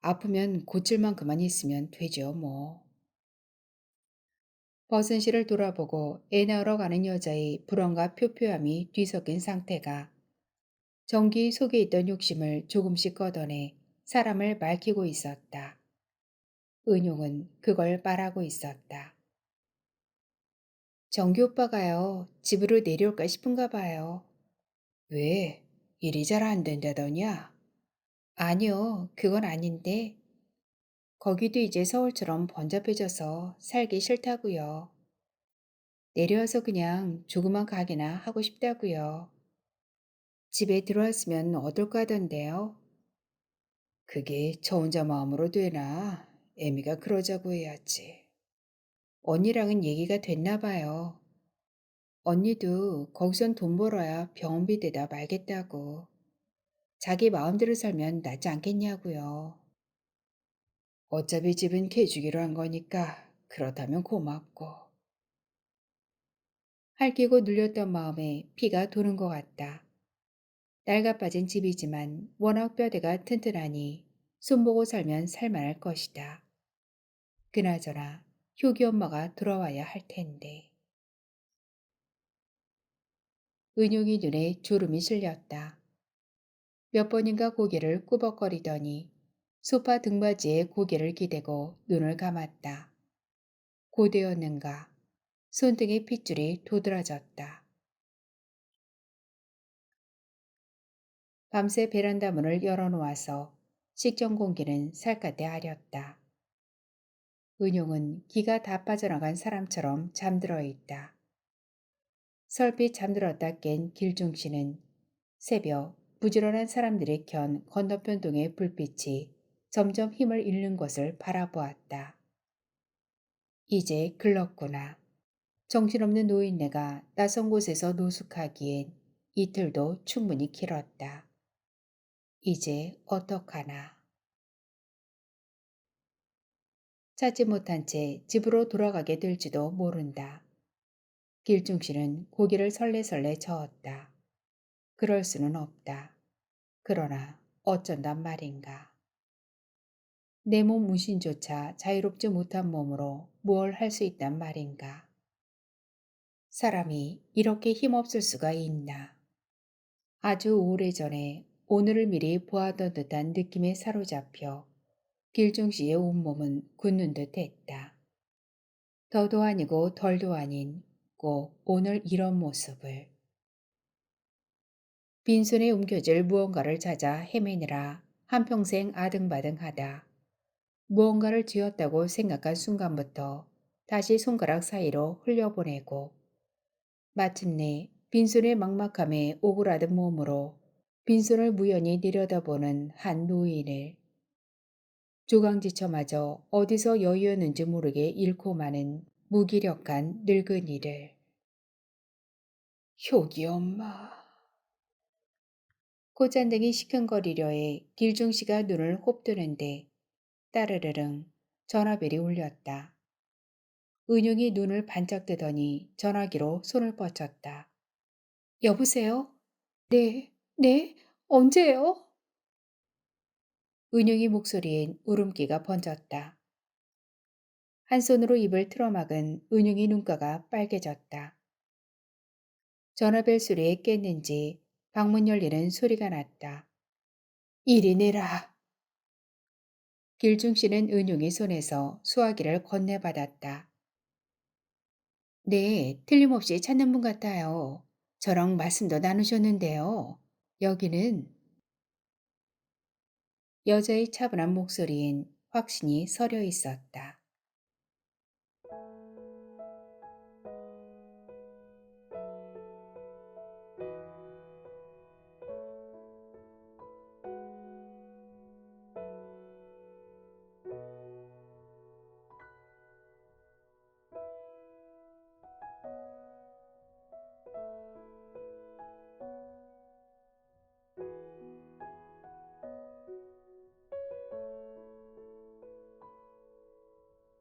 아프면 고칠 만큼만 있으면 되죠 뭐. 버슨 씨를 돌아보고 애 낳으러 가는 여자의 불안과 표표함이 뒤섞인 상태가 정기 속에 있던 욕심을 조금씩 걷어내 사람을 밝히고 있었다. 은용은 그걸 말하고 있었다. 정기 오빠가요. 집으로 내려올까 싶은가 봐요. 왜? 일이 잘 안 된다더냐? 아니요. 그건 아닌데 거기도 이제 서울처럼 번잡해져서 살기 싫다고요. 내려와서 그냥 조그만 가게나 하고 싶다고요. 집에 들어왔으면 어떨까 하던데요. 그게 저 혼자 마음으로 되나? 애미가 그러자고 해야지. 언니랑은 얘기가 됐나 봐요. 언니도 거기선 돈 벌어야 병원비 대다 말겠다고. 자기 마음대로 살면 낫지 않겠냐고요. 어차피 집은 걔 주기로 한 거니까 그렇다면 고맙고. 핥히고 눌렸던 마음에 피가 도는 것 같다. 낡아 빠진 집이지만 워낙 뼈대가 튼튼하니 손보고 살면 살만할 것이다. 그나저나 효기 엄마가 돌아와야 할 텐데. 은용이 눈에 졸음이 실렸다. 몇 번인가 고개를 꾸벅거리더니 소파 등받이에 고개를 기대고 눈을 감았다. 고대였는가 손등에 핏줄이 도드라졌다. 밤새 베란다 문을 열어놓아서 식전 공기는 살갗에 아렸다. 은용은 기가 다 빠져나간 사람처럼 잠들어 있다. 설핏 잠들었다 깬 길중씨는 새벽 부지런한 사람들이 켠 건너편 동의 불빛이 점점 힘을 잃는 것을 바라보았다. 이제 글렀구나. 정신없는 노인네가 낯선 곳에서 노숙하기엔 이틀도 충분히 길었다. 이제 어떡하나. 찾지 못한 채 집으로 돌아가게 될지도 모른다. 길중 씨는 고개를 설레설레 저었다. 그럴 수는 없다. 그러나 어쩐단 말인가. 내 몸 문신조차 자유롭지 못한 몸으로 무얼 할 수 있단 말인가. 사람이 이렇게 힘없을 수가 있나. 아주 오래전에 오늘을 미리 보아던 듯한 느낌에 사로잡혀 길중 씨의 온몸은 굳는 듯 했다. 더도 아니고 덜도 아닌 꼭 오늘 이런 모습을. 빈손에 움켜질 무언가를 찾아 헤매느라 한평생 아등바등하다. 무언가를 쥐었다고 생각한 순간부터 다시 손가락 사이로 흘려보내고 마침내 빈손의 막막함에 오그라든 몸으로 빈손을 무연히 내려다보는 한 노인을 조강지처마저 어디서 여유였는지 모르게 잃고 마는 무기력한 늙은이를. 효기 엄마. 콧잔등이 시큰거리려 해 길중씨가 눈을 홉뜨는데 따르르릉 전화벨이 울렸다. 은용이 눈을 반짝 뜨더니 전화기로 손을 뻗쳤다. 여보세요? 네, 네, 언제요? 은용이 목소리엔 울음기가 번졌다. 한 손으로 입을 틀어막은 은용이 눈가가 빨개졌다. 전화벨 소리에 깼는지 방문 열리는 소리가 났다. 이리 내라. 길중씨는 은용이 손에서 수화기를 건네받았다. 네, 틀림없이 찾는 분 같아요. 저랑 말씀도 나누셨는데요. 여기는 여자의 차분한 목소리엔 확신이 서려 있었다.